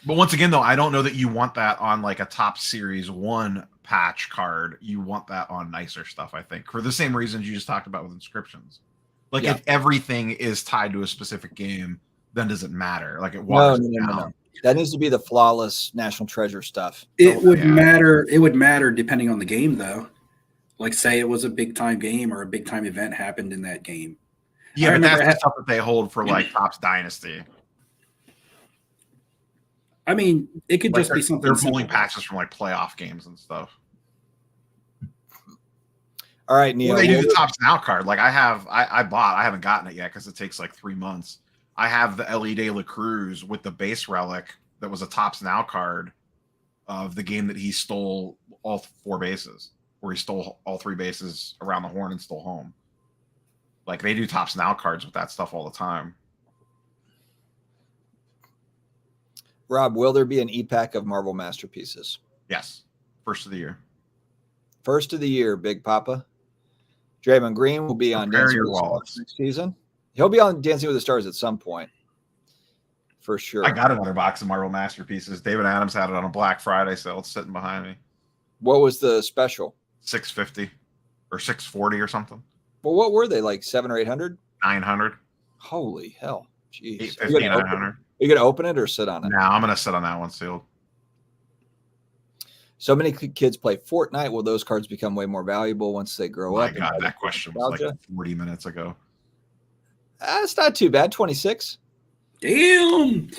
But once again, though, I don't know that you want that on, like, a top Series 1 patch card. You want that on nicer stuff, I think, for the same reasons you just talked about with inscriptions. Like, if everything is tied to a specific game, then does it matter? Like, it waters down. No. That needs to be the flawless National Treasure stuff. It would matter. It would matter depending on the game, though. Like, say it was a big time game or a big time event happened in that game. Yeah, but that's the stuff that they hold for, like, Topps Dynasty. I mean, it could just be something. They're pulling patches from, like, playoff games and stuff. All right, Neil. Well, they do the Topps Now card. Like, I haven't gotten it yet because it takes like 3 months. I have the Ellie De La Cruz with the base relic that was a Topps Now card of the game that he stole all 4 bases, where he stole all 3 bases around the horn and stole home. Like, they do Topps Now cards with that stuff all the time. Rob, will there be an e-pack of Marvel Masterpieces? Yes. First of the year. First of the year, Big Papa. Draymond Green will be on Dancing with the Stars next season. He'll be on Dancing with the Stars at some point. For sure. I got another box of Marvel Masterpieces. David Adams had it on a Black Friday sale. It's sitting behind me. What was the special? $650 or $640 or something. Well, what were they, like $700 or $800? $900. Holy hell. Jeez. $850, $900. Are you going to open it or sit on it? No, I'm going to sit on that one sealed. So many kids play Fortnite. Will those cards become way more valuable once they grow up? My God, that question was like 40 minutes ago. It's not too bad. 26. Damn.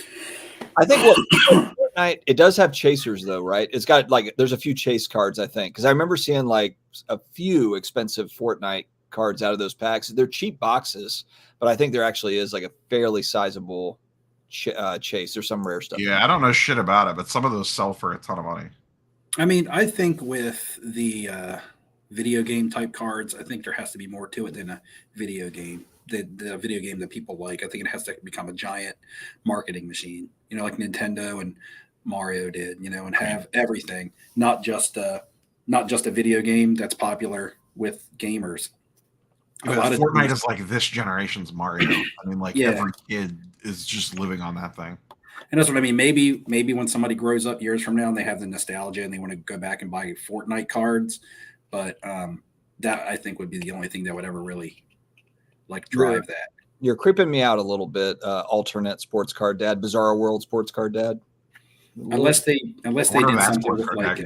I think Fortnite, it does have chasers though, right? It's got like, there's a few chase cards, I think. Because I remember seeing like a few expensive Fortnite cards out of those packs. They're cheap boxes, but I think there actually is like a fairly sizable chase. There's some rare stuff. Yeah, I don't know shit about it, but some of those sell for a ton of money. I mean, I think with the video game type cards, I think there has to be more to it than a video game. The video game that people like, I think it has to become a giant marketing machine, you know, like Nintendo and Mario did, you know, and have everything, not just a video game that's popular with gamers. Fortnite is like this generation's Mario. I mean, like every kid is just living on that thing. And that's what I mean. Maybe when somebody grows up years from now and they have the nostalgia and they want to go back and buy Fortnite cards, but that I think would be the only thing that would ever really like drive that. You're creeping me out a little bit. Alternate sports card dad, Bizarro World sports card dad. Unless they did something with like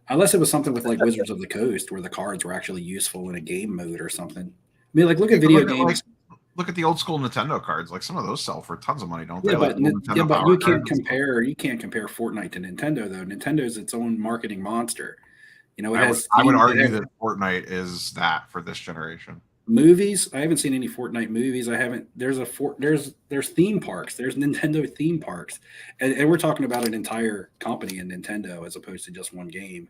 unless it was something with like Wizards of the Coast where the cards were actually useful in a game mode or something. I mean, like look at video games. Look at the old school Nintendo cards. Like some of those sell for tons of money, don't they? Yeah, but you can't compare. You can't compare Fortnite to Nintendo though. Nintendo is its own marketing monster. You know, I would argue that Fortnite is that for this generation. Movies. I haven't seen any Fortnite movies. I haven't. There's theme parks. There's Nintendo theme parks, and we're talking about an entire company in Nintendo as opposed to just one game.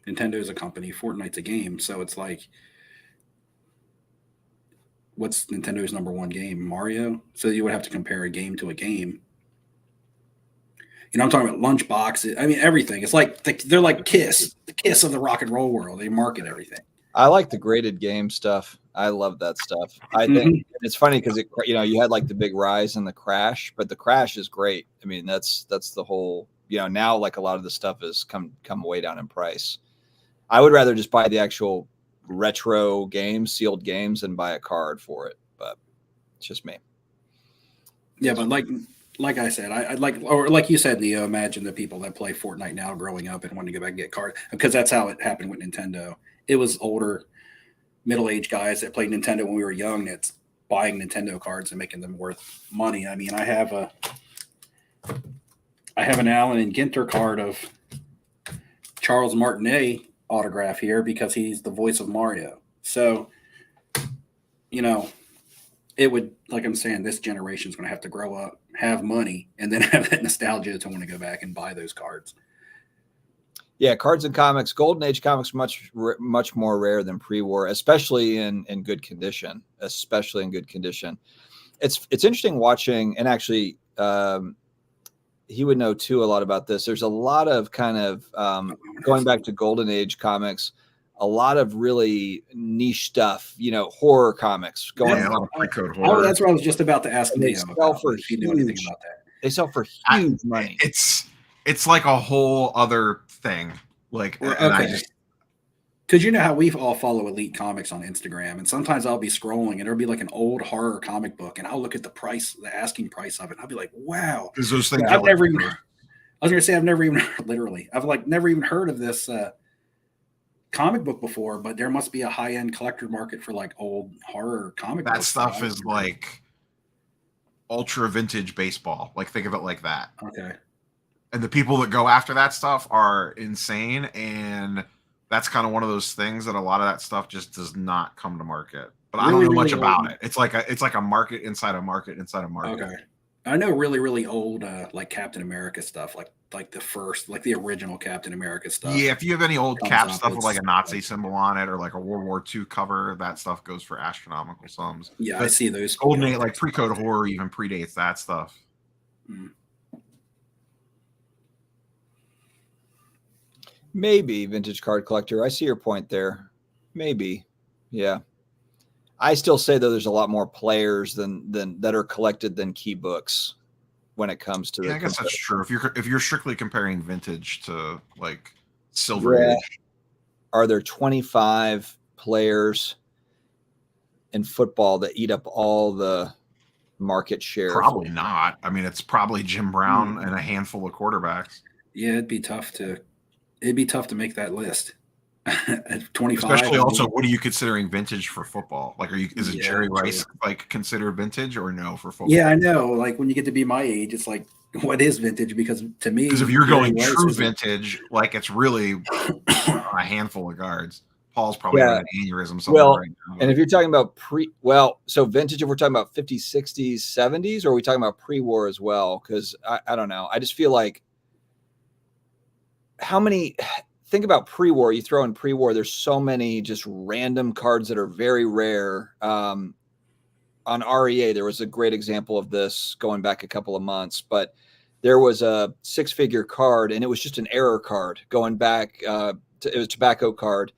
Nintendo is a company. Fortnite's a game. So it's like, what's Nintendo's number one game? Mario. So you would have to compare a game to a game. You know, I'm talking about lunchboxes. I mean, everything. It's like they're like Kiss, the Kiss of the rock and roll world. They market everything. I like the graded game stuff. I love that stuff. I think it's funny because you had like the big rise and the crash, but the crash is great. I mean, that's the whole. Now like a lot of the stuff has come way down in price. I would rather just buy the actual retro games, sealed games, and buy a card for it. But it's just me. Yeah, but like I said, I'd like, or like you said, Neo, imagine the people that play Fortnite now growing up and want to go back and get cards, because that's how it happened with Nintendo. It was older, middle-aged guys that played Nintendo when we were young that's buying Nintendo cards and making them worth money. I mean, I have I have an Allen and Ginter card of Charles Martinet autograph here because he's the voice of Mario. So, you know, it would, like I'm saying, this generation is going to have to grow up, have money, and then have that nostalgia to want to go back and buy those cards. Yeah, cards and comics, Golden Age comics, much more rare than pre-war, especially in good condition. Especially in good condition. It's interesting watching, and actually, he would know too a lot about this. There's a lot of kind of going back to Golden Age comics, a lot of really niche stuff. You know, horror comics going. Yeah, a lot of pre-code horror. Oh, that's what I was just about to ask They Leo sell about. for If you know anything about that. They sell for huge money. It's like a whole other thing. Like, Well, and I okay. just, Because you know how we all follow Elite Comics on Instagram, and sometimes I'll be scrolling and there'll be like an old horror comic book, and I'll look at the price, the asking price of it, and I'll be like, "Wow!" because those things. I've never even. I was going to say I've never even literally. I've like never even heard of this comic book before, but there must be a high end collector market for like old horror comic. That stuff is like ultra vintage baseball. Like, think of it like that. Okay. And the people that go after that stuff are insane, and that's kind of one of those things that a lot of that stuff just does not come to market. But I don't know much about it. It's like a market inside a market inside a market. Okay. I know really old like Captain America stuff, like the first, like the original Captain America stuff. Yeah, if you have any old Comes Cap up, stuff with it's like a Nazi symbol on it, or like a World War II cover, that stuff goes for astronomical sums. Yeah, But I see those. Golden Age, like pre-code horror, even predates that stuff. Mm. Maybe vintage card collector. I see your point there. Maybe. Yeah. I still say though there's a lot more players than that are collected than key books when it comes to Yeah, I guess that's true. If you're strictly comparing vintage to like Silver Age. Are there 25 players in football that eat up all the market share? Probably not. I mean, it's probably Jim Brown and a handful of quarterbacks. Yeah, it'd be tough to make that list. At 25. Especially also, what are you considering vintage for football? Like, is it Jerry Rice true. like considered vintage or no for football? Yeah, I know. Like when you get to be my age, it's like, what is vintage? Because to me, Because if you're going Jerry Rice true isn't- vintage, like it's really a handful of guards. Paul's probably Yeah. having an aneurysm somewhere right now. And if you're talking about so vintage, if we're talking about 50s, 60s, 70s, or are we talking about pre-war as well? Because I don't know. I just feel like think about pre-war. You throw in pre-war, there's so many just random cards that are very rare. On REA, there was a great example of this going back a couple of months, but there was a 6-figure card, and it was just an error card going back. It was a tobacco card,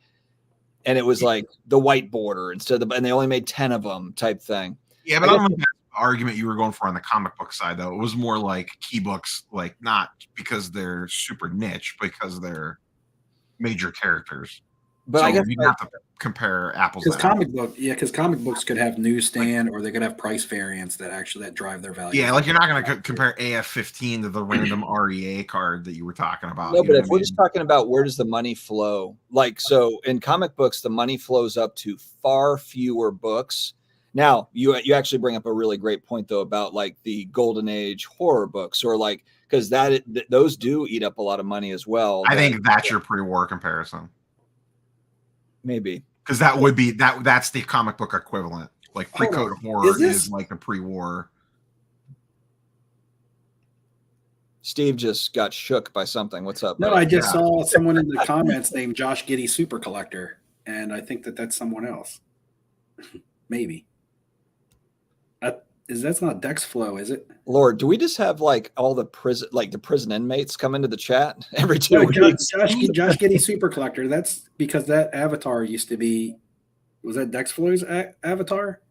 and it was like the white border and they only made 10 of them type thing. Yeah, but I don't know if that's the argument you were going for on the comic book side, though. It was more like key books, like not because they're super niche, because they're major characters. But so I guess you have to compare apples to because comic books could have newsstand or they could have price variants that drive their value. Yeah, like you're not going to compare AF-15 to the random REA card that you were talking about. No, but if we're just talking about where does the money flow, like, so in comic books, the money flows up to far fewer books. Now, you actually bring up a really great point though about like the Golden Age horror books, or like, because those do eat up a lot of money as well. I think that's your pre-war comparison. Maybe because that would be that's the comic book equivalent. Like pre-code horror is like the pre-war. Steve just got shook by something. What's up? No, I just saw someone in the comments named Josh Giddy Super Collector, and I think that's someone else. Maybe. That's not Dex Flow, is it? Lord, do we just have like all the prison inmates come into the chat every 2 weeks? Josh Giddy Super Collector. That's because that avatar used to be. Was that Dex Flow's avatar?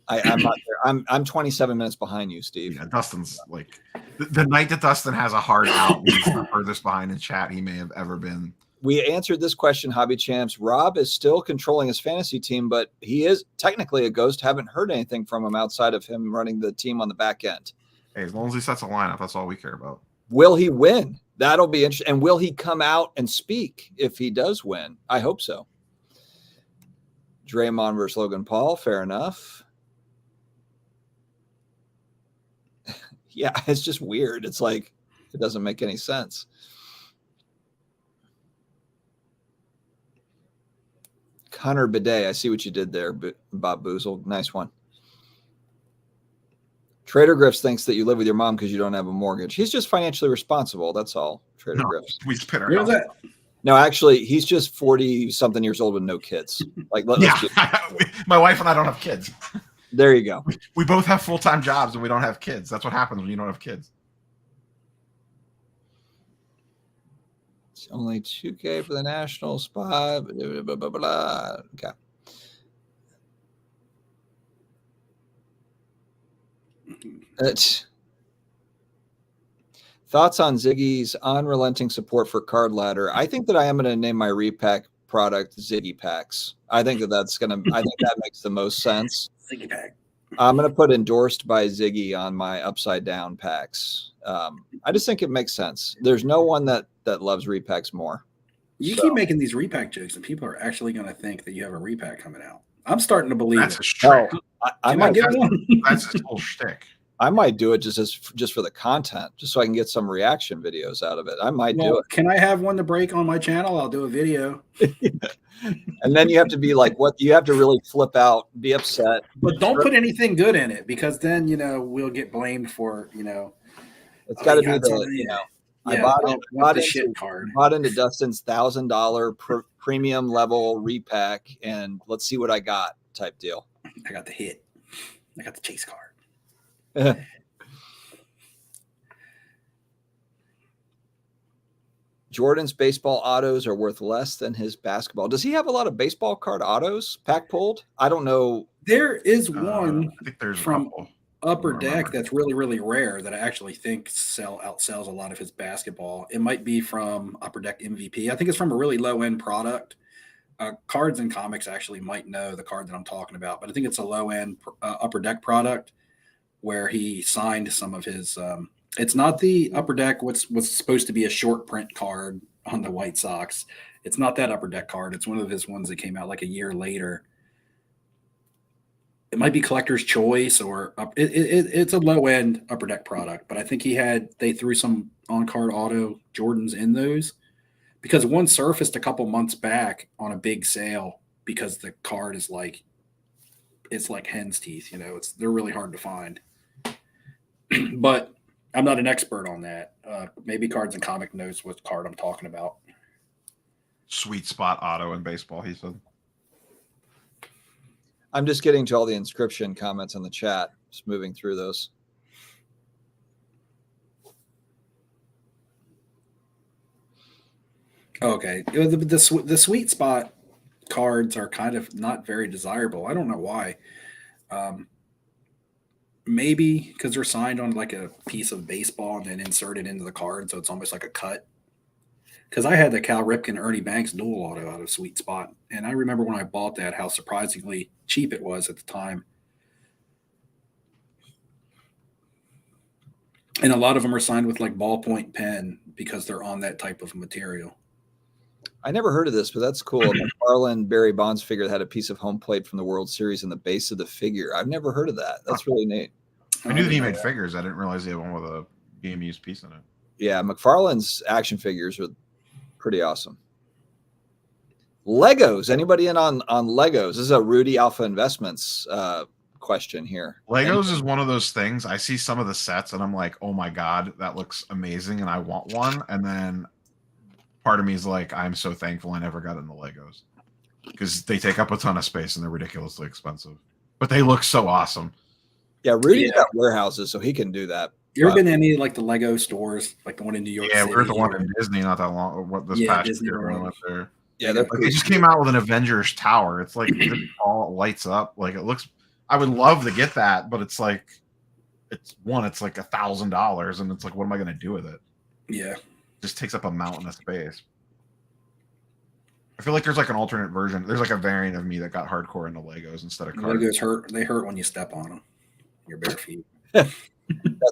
I'm not there. I'm 27 minutes behind you, Steve. Yeah, Dustin's like the night that Dustin has a hard out, he's the furthest behind in chat he may have ever been. We answered this question, Hobby Champs. Rob is still controlling his fantasy team, but he is technically a ghost. Haven't heard anything from him outside of him running the team on the back end. Hey, as long as he sets a lineup, that's all we care about. Will he win? That'll be interesting. And will he come out and speak if he does win? I hope so. Draymond versus Logan Paul. Fair enough. Yeah, it's just weird. It's like, It doesn't make any sense. Connor Bidet, I see what you did there, Bob Boozle. Nice one. Trader Griffs thinks that you live with your mom because you don't have a mortgage. He's just financially responsible. That's all. Trader Griffs. We spit our Where's house. that? No, actually, he's just 40-something years old with no kids. Like, My wife and I don't have kids. There you go. We both have full-time jobs and we don't have kids. That's what happens when you don't have kids. It's only 2K for the national spot. Blah, blah, blah, blah. Okay. Thoughts on Ziggy's unrelenting support for Card Ladder? I think that I am going to name my repack product Ziggy Packs. I think that that makes the most sense. Ziggy Pack. I'm going to put endorsed by Ziggy on my upside down packs. I just think it makes sense. There's no one that loves repacks more. You keep making these repack jokes, and people are actually going to think that you have a repack coming out. I'm starting to believe that's it. a shtick. I might get one. That's his whole shtick. I might do it just for the content, just so I can get some reaction videos out of it. I might do it. Can I have one to break on my channel? I'll do a video. And then you have to be like, what? You have to really flip out, be upset. But don't put anything good in it, because then, we'll get blamed for, It's got to be the, I bought into Dustin's $1,000 premium level repack, and let's see what I got type deal. I got the hit. I got the chase card. Jordan's baseball autos are worth less than his basketball. Does he have a lot of baseball card autos pack pulled? I don't know. There is one I think there's from Upper Deck that's really, really rare that I actually think outsells a lot of his basketball. It might be from Upper Deck MVP. I think it's from a really low end product. Cards and Comics actually might know the card that I'm talking about, but I think it's a low end Upper Deck product where he signed some of his. It's not the Upper Deck what's supposed to be a short print card on the White Sox. It's not that Upper Deck card. It's one of his ones that came out like a year later. It might be Collector's Choice, or it's a low end Upper Deck product, but I think they threw some on card auto Jordans in those, because one surfaced a couple months back on a big sale because the card is it's like hen's teeth. They're really hard to find. But I'm not an expert on that. Maybe Cards and Comic knows what card I'm talking about. Sweet spot auto in baseball, he said. I'm just getting to all the inscription comments in the chat. Just moving through those. Okay. The sweet spot cards are kind of not very desirable. I don't know why. Maybe because they're signed on like a piece of baseball and then inserted into the card, so it's almost like a cut. Because I had the Cal Ripken Ernie Banks dual auto out of Sweet Spot, and I remember when I bought that how surprisingly cheap it was at the time. And a lot of them are signed with like ballpoint pen because they're on that type of material. I never heard of this, but that's cool. McFarlane Barry Bonds figure that had a piece of home plate from the World Series in the base of the figure. I've never heard of that. That's really neat. I knew that he made figures. I didn't realize he had one with a game used piece in it. Yeah, McFarlane's action figures are pretty awesome. Legos. Anybody in on Legos? This is a Rudy Alpha Investments question here. Legos is one of those things. I see some of the sets and I'm like, oh my God, that looks amazing and I want one. And then part of me is like, I'm so thankful I never got into Legos because they take up a ton of space and they're ridiculously expensive. But they look so awesome. Yeah, Rudy's got warehouses, so he can do that. You ever been to any like the Lego stores, like the one in New York? Yeah, City, we were at the one in Disney not that long. What this past year when I went there. Yeah, like, they just came out with an Avengers tower. It's like it all lights up. Like it looks. I would love to get that, but it's like it's like $1,000, and it's like, what am I going to do with it? Yeah, it just takes up a mountain of space. I feel like there's like an alternate version. There's like a variant of me that got hardcore into Legos instead of cards. Legos hurt. They hurt when you step on them. Your bare feet. That's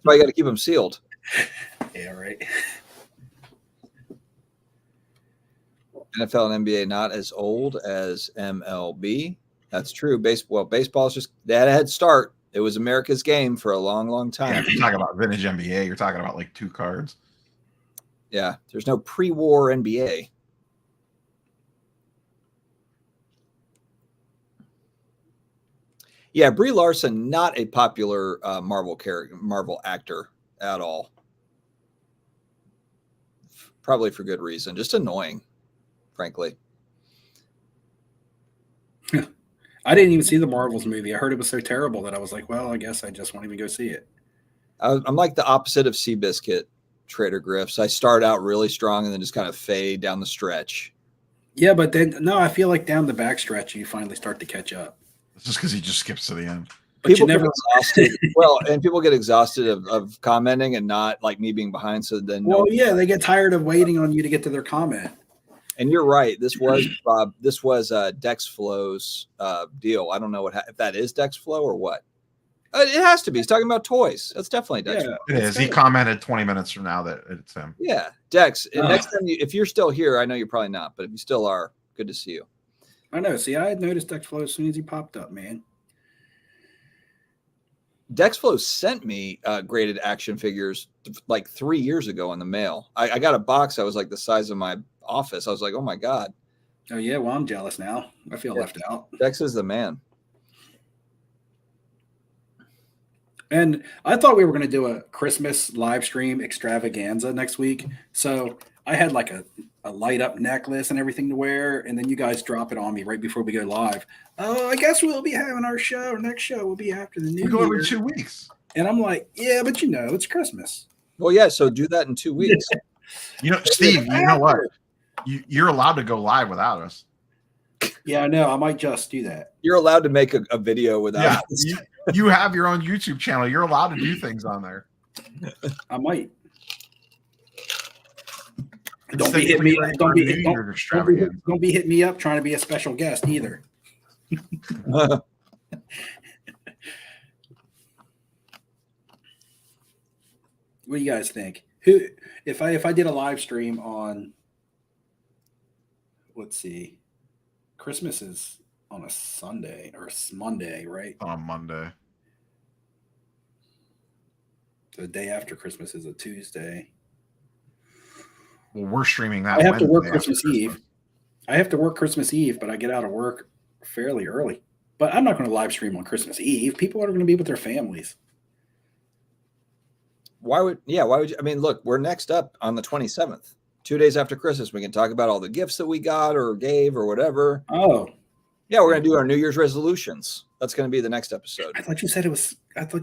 why you got to keep them sealed. Yeah, right. NFL and NBA not as old as MLB. That's true. Baseball's just they had a head start. It was America's game for a long, long time. Yeah, if you're talking about vintage NBA, you're talking about like 2 cards. Yeah, there's no pre-war NBA. Yeah, Brie Larson, not a popular Marvel actor at all. Probably for good reason. Just annoying, frankly. I didn't even see the Marvels movie. I heard it was so terrible that I was like, well, I guess I just won't even go see it. I'm like the opposite of Seabiscuit, Trader Griff's. I start out really strong and then just kind of fade down the stretch. Yeah, but then, no, I feel like down the backstretch, you finally start to catch up. It's just because he just skips to the end. But People you never get exhausted. Well, and people get exhausted of commenting and not like me being behind. So then, Well, yeah, they get tired of waiting on you to get to their comment. And you're right. This was Dex Flow's deal. I don't know if that is Dex Flow or what. It has to be. He's talking about toys. That's definitely Dex Flow. It is. He commented 20 minutes from now that it's him. Yeah, Dex. Next time, if you're still here, I know you're probably not, but if you still are, good to see you. I know. See, I had noticed Dex Flow as soon as he popped up, man. Dex Flow sent me graded action figures like 3 years ago in the mail. I got a box that was like the size of my office. I was like, oh my God. Oh, yeah. Well, I'm jealous now. I feel left out. Dex is the man. And I thought we were going to do a Christmas live stream extravaganza next week. So I had like a light up necklace and everything to wear. And then you guys drop it on me right before we go live. Oh, I guess we'll be having our show. Our next show will be after the new year. We go every 2 weeks. And I'm like, yeah, but it's Christmas. Well, yeah. So do that in 2 weeks. Steve, you know what? You're allowed to go live without us. Yeah, I know. I might just do that. You're allowed to make a video without us. You have your own YouTube channel. You're allowed to do things on there. I might. Don't be hitting me up. Don't be hitting me up trying to be a special guest either. What do you guys think? If I did a live stream on, let's see, Christmas is on a Sunday or Monday, right? On Monday. The day after Christmas is a Tuesday. Well, we're streaming that. I have to work Christmas Eve. I have to work Christmas Eve, but I get out of work fairly early. But I'm not going to live stream on Christmas Eve. People are going to be with their families. Why would you? I mean, look, we're next up on the 27th, 2 days after Christmas. We can talk about all the gifts that we got or gave or whatever. Oh, yeah, we're going to do our New Year's resolutions. That's going to be the next episode. I thought you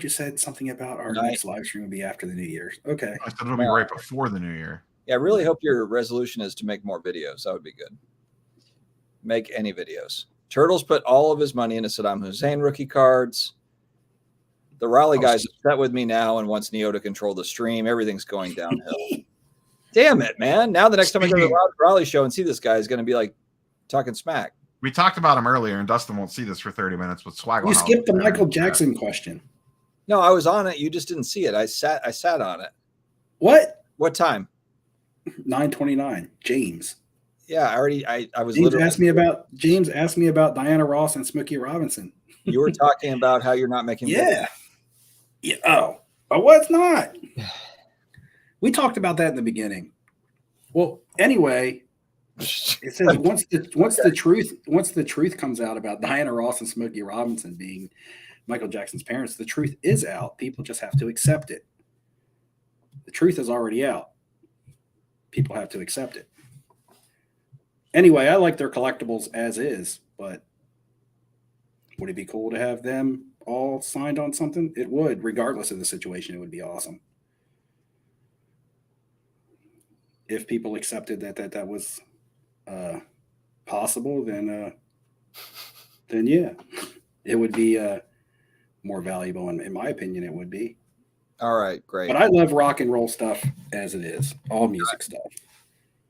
said something about our next live stream would be after the New Year's. Okay. I said it'll be right before the New Year. Yeah, I really hope your resolution is to make more videos. That would be good. Make any videos. Turtles put all of his money into Saddam Hussein rookie cards. The Raleigh guy's upset with me now and wants Neo to control the stream. Everything's going downhill. Damn it, man. Now the next time I go to the Raleigh show and see this guy is going to be like talking smack. We talked about him earlier, and Dustin won't see this for 30 minutes with Swaggle. You skipped the Michael Jackson question. No, I was on it. You just didn't see it. I sat on it. What? What time? 9:29. James. Yeah, I was James asked me about Diana Ross and Smokey Robinson. You were talking about how you're not making videos. Yeah. Oh, I was not. We talked about that in the beginning. Well, anyway, it says once the truth comes out about Diana Ross and Smokey Robinson being Michael Jackson's parents, the truth is out. People just have to accept it. The truth is already out. People have to accept it. Anyway, I like their collectibles as is, but would it be cool to have them all signed on something? It would, regardless of the situation. It would be awesome. If people accepted that was possible, then yeah, it would be more valuable. In my opinion, it would be. All right, great. But I love rock and roll stuff as it is, all music stuff.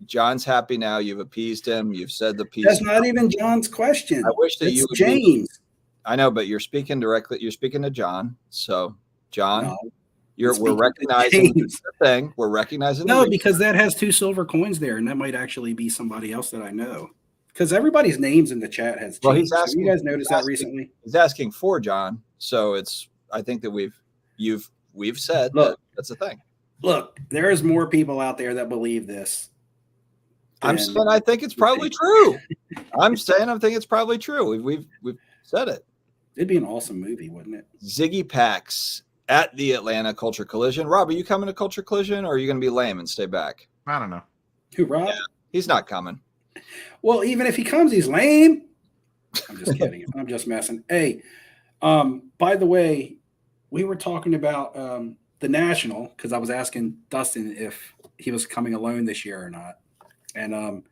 John's happy now. You've appeased him. You've said the piece. That's not even John's question. I wish that it's you would James. I know, but you're speaking directly. You're speaking to John. So, John, we're recognizing the thing. We're recognizing. No, because that has 2 silver coins there, and that might actually be somebody else that I know. Because everybody's names in the chat has changed. Well, he's asking. You guys noticed that recently? He's asking for John. So I think that we've said that that's a thing. Look, there's more people out there that believe this. I'm saying I think it's probably true. I'm saying I think it's probably true. We've said it. It'd be an awesome movie, wouldn't it? Ziggy Packs at the Atlanta Culture Collision. Rob, are you coming to Culture Collision, or are you going to be lame and stay back? I don't know. Who, Rob? Yeah, he's not coming. Well, even if he comes, he's lame. I'm just kidding. I'm just messing. Hey, by the way, we were talking about the National because I was asking Dustin if he was coming alone this year or not. And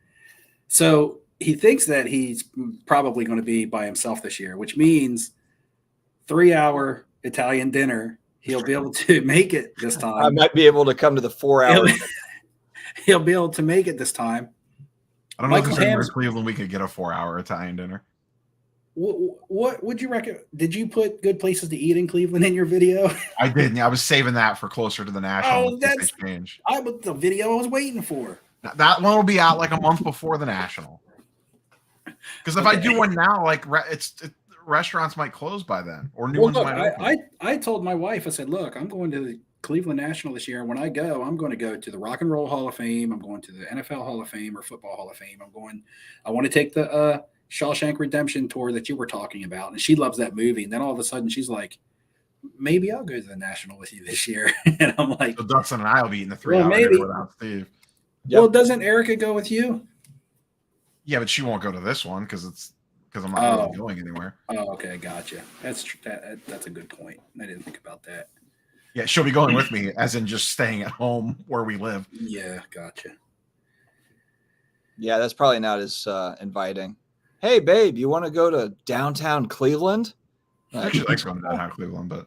so he thinks that he's probably going to be by himself this year, which means 3-hour Italian dinner. He'll be able to make it this time. I might be able to come to the 4 hours. He'll be able to make it this time. I don't know if there's anywhere in Cleveland we could get a 4-hour Italian dinner. What would you recommend? Did you put good places to eat in Cleveland in your video? I did. Yeah, I was saving that for closer to the National. Oh, that's the video I was waiting for. That one will be out like a month before the National. Because if I do one now, like restaurants might close by then, or new ones might open. I told my wife, I said, look, I'm going to the Cleveland National this year. When I go, I'm going to go to the Rock and Roll Hall of Fame. I'm going to the NFL Hall of Fame or Football Hall of Fame. I want to take the Shawshank Redemption tour that you were talking about. And she loves that movie. And then all of a sudden she's like, maybe I'll go to the National with you this year. And I'm like, so Dustin and I will be in the 3-hour dinner without Steve. Yep. Well, doesn't Erica go with you? Yeah, but she won't go to this one because I'm not really going anywhere. Oh, okay, gotcha. That's a good point. I didn't think about that. Yeah, she'll be going with me, as in just staying at home where we live. Yeah, gotcha. Yeah, that's probably not as inviting. Hey, babe, you want to go to downtown Cleveland? I actually likes going to downtown Cleveland, but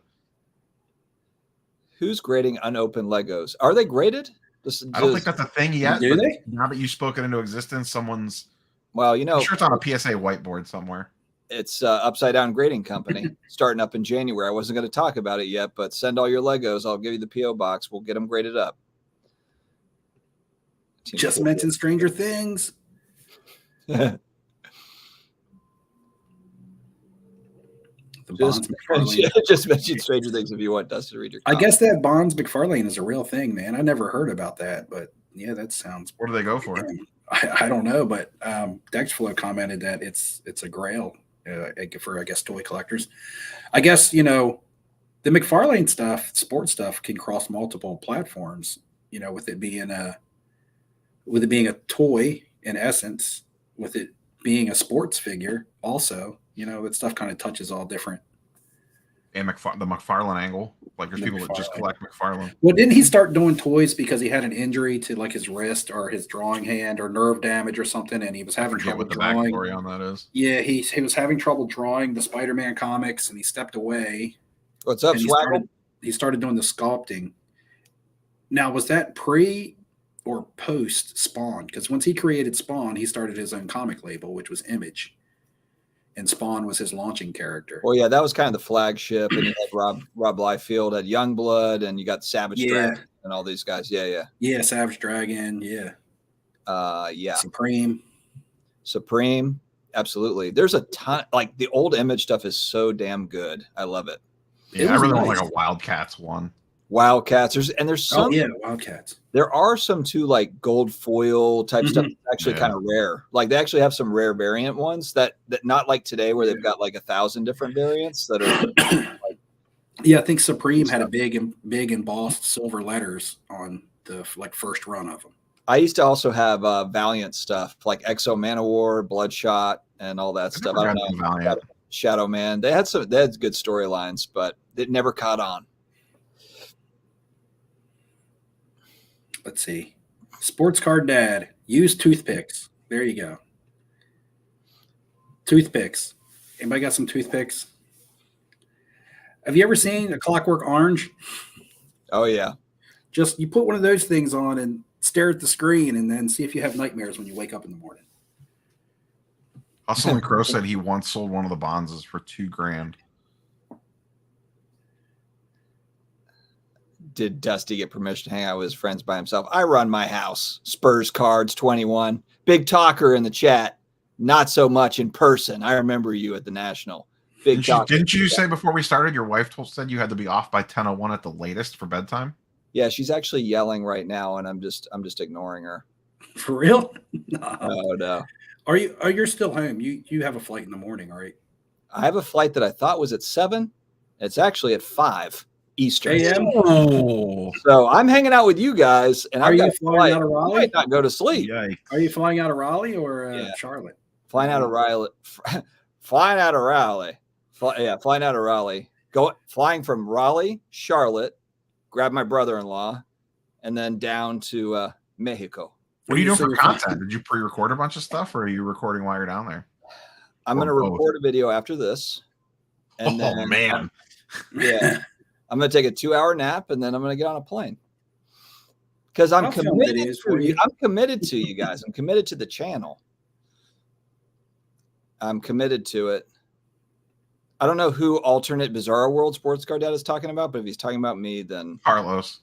who's grading unopened Legos? Are they graded? I don't think that's a thing yet. Do they? Now that you've spoken into existence, someone's I'm sure it's on a PSA whiteboard somewhere. It's Upside Down Grading Company starting up in January. I wasn't going to talk about it yet, but send all your Legos. I'll give you the P.O. box. We'll get them graded up. Just mentioned Stranger Things. Just mention Stranger Things if you want Dustin to read your comments. I guess that Bonds McFarlane is a real thing, man. I never heard about that, but yeah, that sounds. What do they go for? I don't know, but Dexflow commented that it's a Grail for, I guess, toy collectors. I guess, the McFarlane stuff, sports stuff, can cross multiple platforms. With it being a toy in essence, with it being a sports figure, also. That stuff kind of touches all different. And the McFarlane angle, like there's people that just collect McFarlane. Well, didn't he start doing toys because he had an injury to like his wrist or his drawing hand or nerve damage or something, and he was having trouble drawing? What the backstory on that is? Yeah, he was having trouble drawing the Spider-Man comics, and he stepped away. What's up, Swaggle? He started doing the sculpting. Now, was that pre or post Spawn? Because once he created Spawn, he started his own comic label, which was Image. And Spawn was his launching character. Well, yeah, that was kind of the flagship. And you had Rob Liefeld had Youngblood, and you got Savage Dragon and all these guys. Yeah, Savage Dragon. Yeah. Supreme. Absolutely. There's a ton. Like the old Image stuff is so damn good. I love it. Yeah, I really want like a Wildcats one. Wildcats. There's some. Wildcats. There are some too, like gold foil type stuff that's actually kind of rare. Like they actually have some rare variant ones that not like today where they've got like 1,000 different variants that are like, I think Supreme had a big embossed silver letters on the first run of them. I used to also have Valiant stuff like Exo Manowar, Bloodshot, and all that stuff. I don't know. Shadow Man. They had good storylines, but it never caught on. Let's see. Sports Card Dad. Use toothpicks. There you go. Toothpicks. Anybody got some toothpicks? Have you ever seen a Clockwork Orange? Oh, yeah. Just you put one of those things on and stare at the screen and then see if you have nightmares when you wake up in the morning. Hustle and Crow said he once sold one of the Bonzes for $2,000. Did Dusty get permission to hang out with his friends by himself? I run my house. Spurs Cards 21. Big talker in the chat. Not so much in person. I remember you at the National. Didn't you say before we started your wife said you had to be off by 10:01 at the latest for bedtime? Yeah, she's actually yelling right now, and I'm just ignoring her. For real? No. Are you still home? You have a flight in the morning, right? I have a flight that I thought was at 7. It's actually at 5 Eastern. AM? Oh, So I'm hanging out with you guys, and Are I've got you a flying flight. out of I Raleigh? might not go to sleep. yikes. Are you flying out of Raleigh or Yeah. Charlotte? Flying out of Raleigh. Flying out of Raleigh. Flying out of Raleigh. Flying from Raleigh, Charlotte, grab my brother-in-law, and then down to Mexico. What are you doing for content? Did you pre-record a bunch of stuff, or are you recording while you're down there? I'm going to record a video after this. And then, man. I'm going to take a 2-hour nap, and then I'm going to get on a plane. Because I'm committed to you. I'm committed to you guys. I'm committed to the channel. I'm committed to it. I don't know who alternate Bizarro World Sports Car Dad is talking about, but if he's talking about me, then Carlos.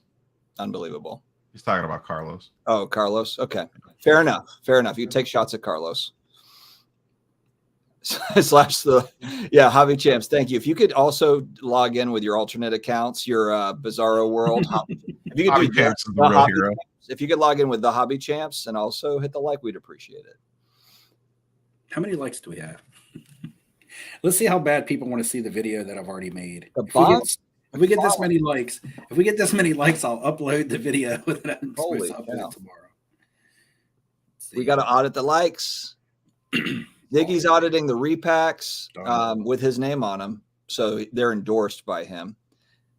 Unbelievable. He's talking about Carlos. Oh, Carlos. Okay. Fair enough. Fair enough. You take shots at Carlos. Hobby Champs. Thank you. If you could also log in with your alternate accounts, your Bizarro World. If you could Hobby Champs is the real hero. If you could log in with the Hobby Champs and also hit the like, we'd appreciate it. How many likes do we have? Let's see how bad people want to see the video that I've already made. If we get this many likes, I'll upload the video that I'm supposed to upload tomorrow. We got to audit the likes. Ziggy's auditing the repacks with his name on them, so they're endorsed by him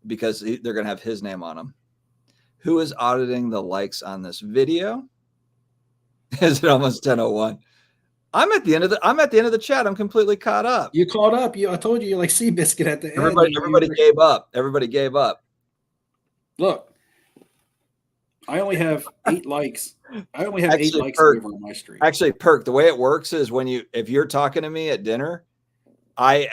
because they're going to have his name on them. Who is auditing the likes on this video? Is it almost 10:01? I'm at the end of the chat. I'm completely caught up. You caught up. I told you, you're like Seabiscuit at the end. Everybody gave up. Everybody gave up. Look, I only have 8 likes. I only have 8 likes over on my stream. Actually, Perk, the way it works is if you're talking to me at dinner, I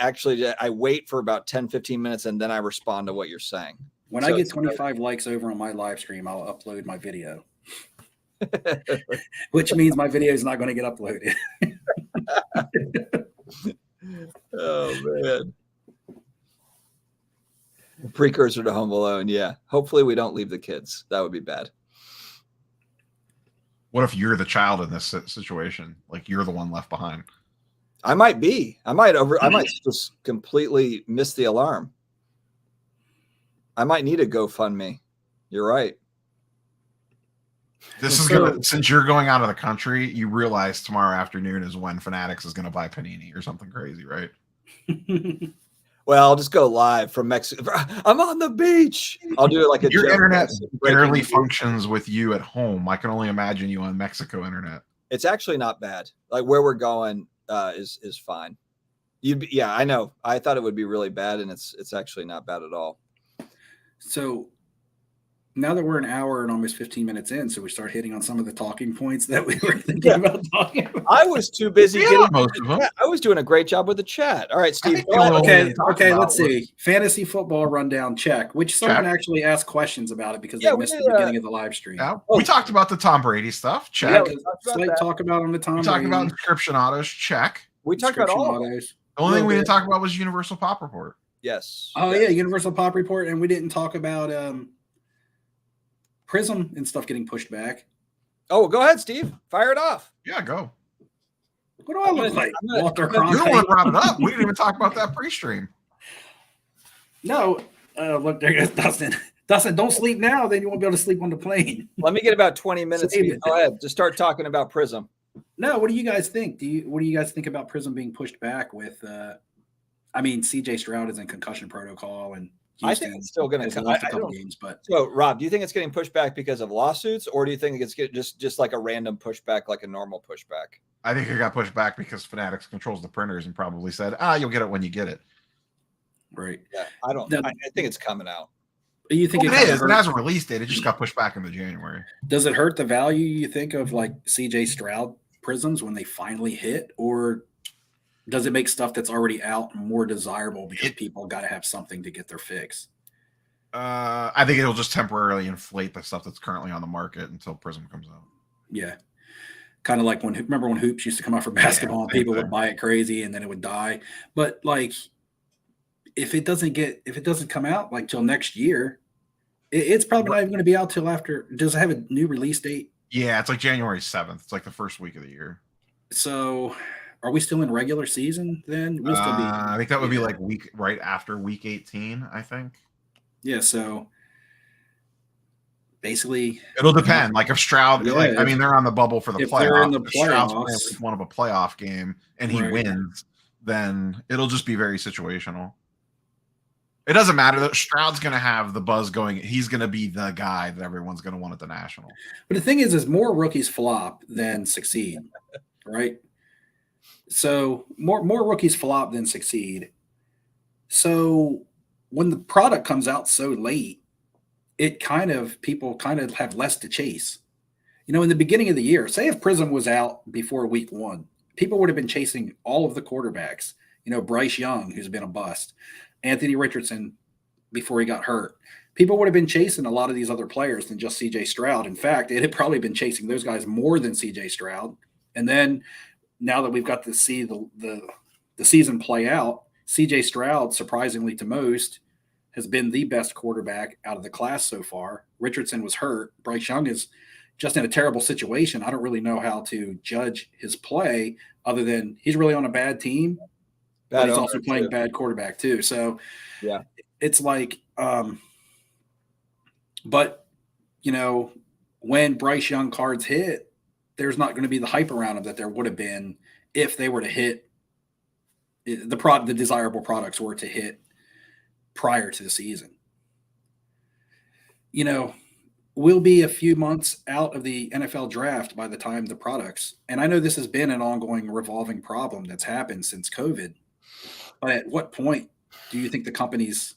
wait for about 10, 15 minutes and then I respond to what you're saying. When I get 25 likes over on my live stream, I'll upload my video. Which means my video is not going to get uploaded. Oh man. Precursor to Home Alone. Yeah. Hopefully we don't leave the kids. That would be bad. What if you're the child in this situation? Like you're the one left behind. I might be. I might just completely miss the alarm. I might need a GoFundMe. You're right. This is gonna, since you're going out of the country, you realize tomorrow afternoon is when Fanatics is gonna buy Panini or something crazy, right? Well, I'll just go live from Mexico. I'm on the beach. I'll do it like your internet barely functions with you at home. I can only imagine you on Mexico internet. It's actually not bad. Like where we're going is fine. I know. I thought it would be really bad, and it's actually not bad at all. So now that we're an hour and almost 15 minutes in, so we start hitting on some of the talking points that we were thinking about talking about. I was too busy getting most of them. I was doing a great job with the chat. All right, Steve. Okay, let's see. Fantasy football rundown check, which someone actually asked questions about it because they missed the beginning of the live stream. Yeah, we talked about the Tom Brady stuff. Check. Slight talk about on the Tom Brady. We talked about inscription autos. Check. We talked about all of those. The only thing we didn't talk about was Universal Pop Report. Yes. Oh yeah, Universal Pop Report, and we didn't talk about Prism and stuff getting pushed back. Oh, go ahead, Steve. Fire it off. Yeah, go. What do I look like? Walter Cronkite. You're the one brought it up. We didn't even talk about that pre-stream. No. Look, there goes Dustin. Dustin, don't sleep now. Then you won't be able to sleep on the plane. Let me get about 20 minutes. Go ahead. Just start talking about Prism. No, what do you guys think? What do you guys think about Prism being pushed back with CJ Stroud is in concussion protocol, and Houston, I think it's still going to come. A couple games, but so Rob, do you think it's getting pushed back because of lawsuits, or do you think it's just like a random pushback, like a normal pushback? I think it got pushed back because Fanatics controls the printers and probably said, you'll get it when you get it. Right. Yeah, I think it's coming out. You think it is? It has a release date. It just got pushed back into January. Does it hurt the value, you think, of like CJ Stroud Prisms when they finally hit, or does it make stuff that's already out more desirable because people got to have something to get their fix? I think it'll just temporarily inflate the stuff that's currently on the market until Prism comes out. Yeah. Kind of like remember when Hoops used to come out for basketball and people would buy it crazy and then it would die. But like, if it doesn't come out like till next year, It's probably not even going to be out till after. Does it have a new release date? Yeah, it's like January 7th. It's like the first week of the year. So, are we still in regular season then? We'll still be. I think that would be like right after week 18, I think. Yeah, so basically it'll depend. Like if Stroud, I mean, they're on the bubble for the playoffs. They're in the if Stroud's playoffs, playing week one of a playoff game and he wins, then it'll just be very situational. It doesn't matter that Stroud's going to have the buzz going. He's going to be the guy that everyone's going to want at the National. But the thing is more rookies flop than succeed, right? So more rookies flop than succeed. So when the product comes out so late, people kind of have less to chase. You know, in the beginning of the year, say if Prism was out before week 1, people would have been chasing all of the quarterbacks. You know, Bryce Young, who's been a bust, Anthony Richardson before he got hurt. People would have been chasing a lot of these other players than just CJ Stroud. In fact, it had probably been chasing those guys more than CJ Stroud. And then now that we've got to see the season play out, CJ Stroud, surprisingly to most, has been the best quarterback out of the class so far. Richardson was hurt. Bryce Young is just in a terrible situation. I don't really know how to judge his play other than he's really on a bad team, but he's also playing bad quarterback too. So yeah, it's like, but you know, when Bryce Young cards hit, there's not going to be the hype around him that there would have been if they were to hit the desirable products were to hit prior to the season. You know, we'll be a few months out of the NFL draft by the time the products, and I know this has been an ongoing revolving problem that's happened since COVID, but at what point do you think the companies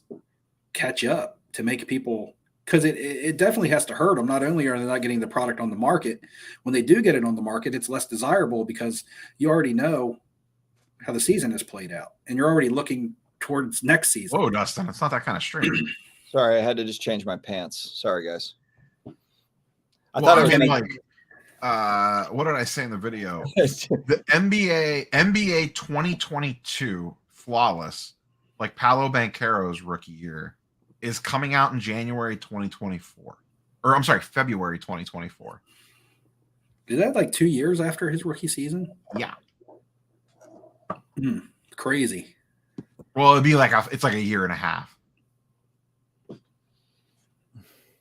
catch up to make people, because it definitely has to hurt them. Not only are they not getting the product on the market, when they do get it on the market, it's less desirable because you already know how the season has played out, and you're already looking towards next season. Whoa, Dustin, it's not that kind of strange. Sorry, I had to just change my pants. Sorry, guys. I thought it was like, what did I say in the video? The NBA 2022 flawless, like Paolo Banchero's rookie year, is coming out in January 2024, or I'm sorry, February 2024. Is that like 2 years after his rookie season? Yeah. Crazy. Well, it'd be like it's like a year and a half.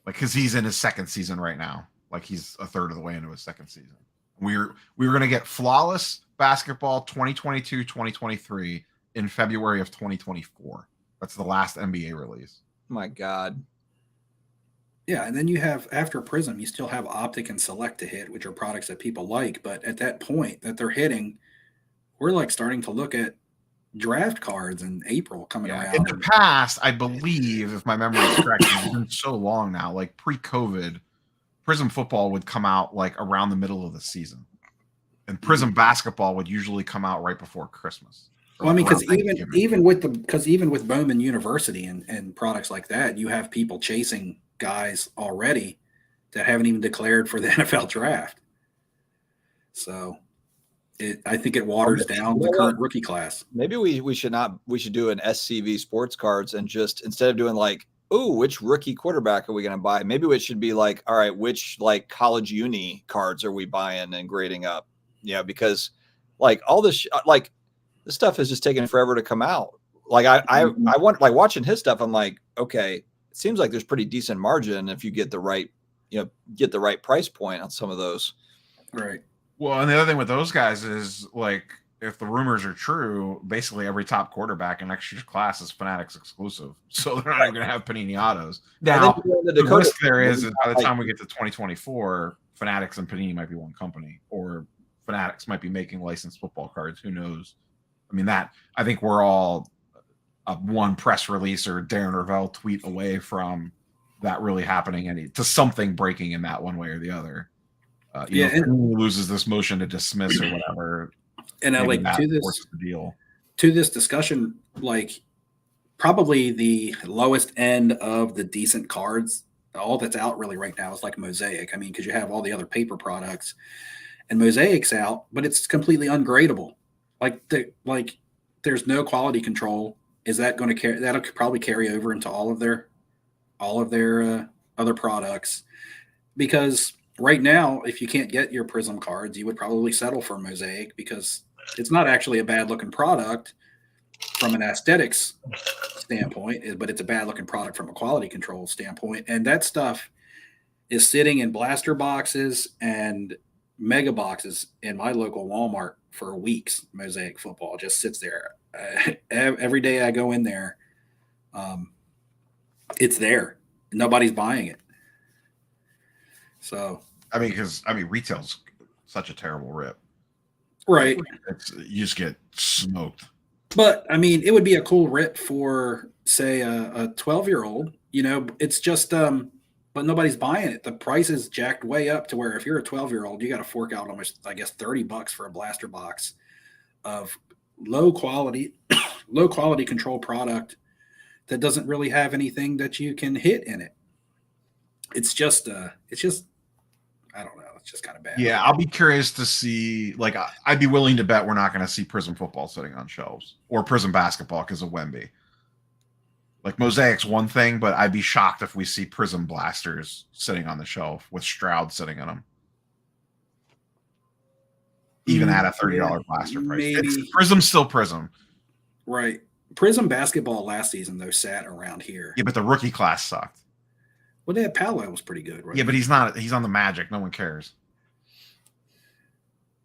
Like, because he's in his second season right now. Like he's a third of the way into his second season. We were going to get flawless basketball 2022-2023 in February of 2024. That's the last NBA release. My God. Yeah, and then you have, after Prism, you still have Optic and Select to hit, which are products that people like. But at that point that they're hitting, we're like starting to look at draft cards in April coming around. In the past, I believe, if my memory is correct, it's been so long now, like pre-COVID, Prism football would come out like around the middle of the season. And Prism basketball would usually come out right before Christmas. Well, I mean, because even with Bowman University and products like that, you have people chasing guys already that haven't even declared for the NFL draft. So I think it waters down the current rookie class. Maybe we should do an SCV sports cards and just, instead of doing like, ooh, which rookie quarterback are we going to buy? Maybe it should be like, all right, which like college uni cards are we buying and grading up? Yeah, because like all this, like this stuff has just taken forever to come out. Like I want, like watching his stuff, I'm like, okay, it seems like there's pretty decent margin if you get the right, get the right price point on some of those. Right. Well, and the other thing with those guys is like, if the rumors are true, basically every top quarterback in next year's class is Fanatics exclusive. So they're not even going to have Panini autos. Now, the risk there is that by the time we get to 2024, Fanatics and Panini might be one company, or Fanatics might be making licensed football cards. Who knows? I mean, I think we're all one press release or Darren Ravel tweet away from that really happening, and to something breaking in that one way or the other. If Panini loses this motion to dismiss or whatever. And like to this discussion, like probably the lowest end of the decent cards, all that's out really right now is like Mosaic. I mean, because you have all the other paper products, and Mosaic's out, but it's completely ungradable. Like there's no quality control. Is that going to carry? That'll probably carry over into all of their other products, because right now, if you can't get your Prism cards, you would probably settle for Mosaic because it's not actually a bad looking product from an aesthetics standpoint, but it's a bad looking product from a quality control standpoint. And that stuff is sitting in blaster boxes and mega boxes in my local Walmart for weeks. Mosaic football just sits there. Every day I go in there, it's there. Nobody's buying it. So because retail's such a terrible rip. Right. You just get smoked. But it would be a cool rip for, say, a 12-year-old. It's just, but nobody's buying it. The price is jacked way up to where if you're a 12-year-old, you got to fork out almost, I guess, $30 for a blaster box of low quality control product that doesn't really have anything that you can hit in it. It's just, I don't know. It's just kind of bad. Yeah, I'll be curious to see. Like, I'd be willing to bet we're not going to see Prism football sitting on shelves or Prism basketball because of Wemby. Like, Mosaic's one thing, but I'd be shocked if we see Prism blasters sitting on the shelf with Stroud sitting in them, even at a $30 blaster price. Prism's still Prism, right? Prism basketball last season though sat around here. Yeah, but the rookie class sucked. Well, that Paolo was pretty good, right? Yeah, but he's not. He's on the Magic. No one cares.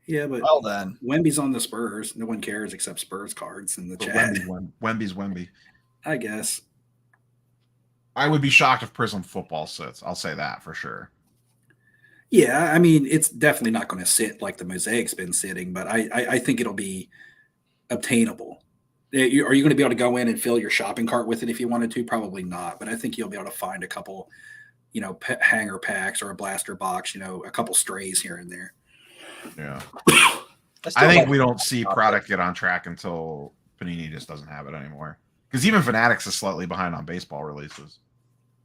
Yeah, but well then, Wemby's on the Spurs. No one cares except Spurs cards in the chat. Wemby's Wemby. I guess. I would be shocked if Prism football sits. I'll say that for sure. Yeah, it's definitely not going to sit like the Mosaic's been sitting, but I think it'll be obtainable. Are you going to be able to go in and fill your shopping cart with it if you wanted to? Probably not, but I think you'll be able to find a couple, hanger packs or a blaster box, a couple strays here and there. Yeah. I think we don't see product get on track until Panini just doesn't have it anymore. Because even Fanatics is slightly behind on baseball releases.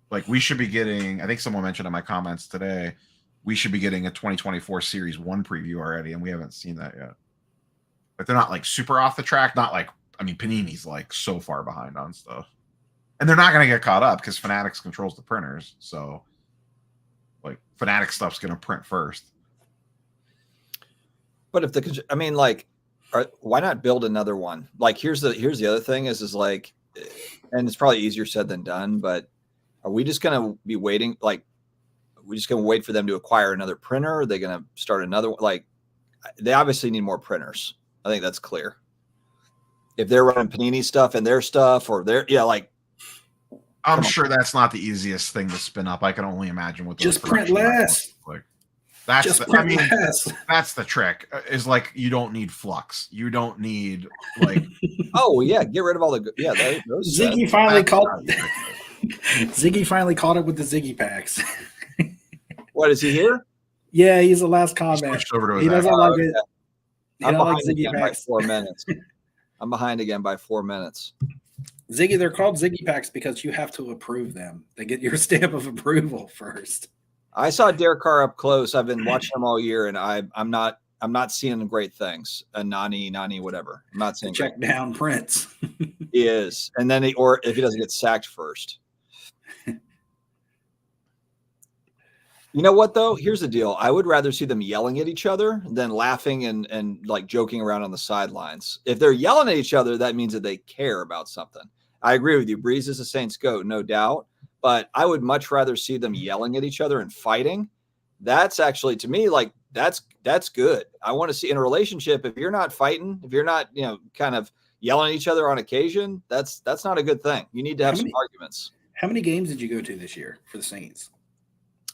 Like, we should be getting, I think someone mentioned in my comments today, we should be getting a 2024 Series 1 preview already, and we haven't seen that yet. But they're not, like, super off the track. Not like, Panini's, like, so far behind on stuff. And they're not going to get caught up because Fanatics controls the printers. So, like, Fanatic stuff's going to print first. But if why not build another one? Like, here's the other thing is like, and it's probably easier said than done, but are we just going to be waiting? Like, are we just going to wait for them to acquire another printer? Are they going to start another one? Like, they obviously need more printers. I think that's clear. If they're running Panini stuff and their stuff or I'm sure that's not the easiest thing to spin up. I can only imagine what those just print less. Like. That's the trick. Is like you don't need flux. You don't need like. Oh yeah, get rid of all the those. Ziggy finally caught. Ziggy finally caught up with the Ziggy packs. What is he here? Yeah, he's the last comment. He doesn't like it. I'm behind again by 4 minutes. I'm behind again by 4 minutes. Ziggy, they're called Ziggy packs because you have to approve them. They get your stamp of approval first. I saw Derek Carr up close. I've been watching him all year, and I'm not seeing great things. A Nani, whatever. I'm not seeing check down Prince. He is, and then or if he doesn't get sacked first. You know what though? Here's the deal. I would rather see them yelling at each other than laughing and like joking around on the sidelines. If they're yelling at each other, that means that they care about something. I agree with you. Breeze is a Saints goat, no doubt. But I would much rather see them yelling at each other and fighting. That's actually, to me, like that's good. I want to see in a relationship, if you're not fighting, if you're not, kind of yelling at each other on occasion, that's not a good thing. You need to have some arguments. How many games did you go to this year for the Saints?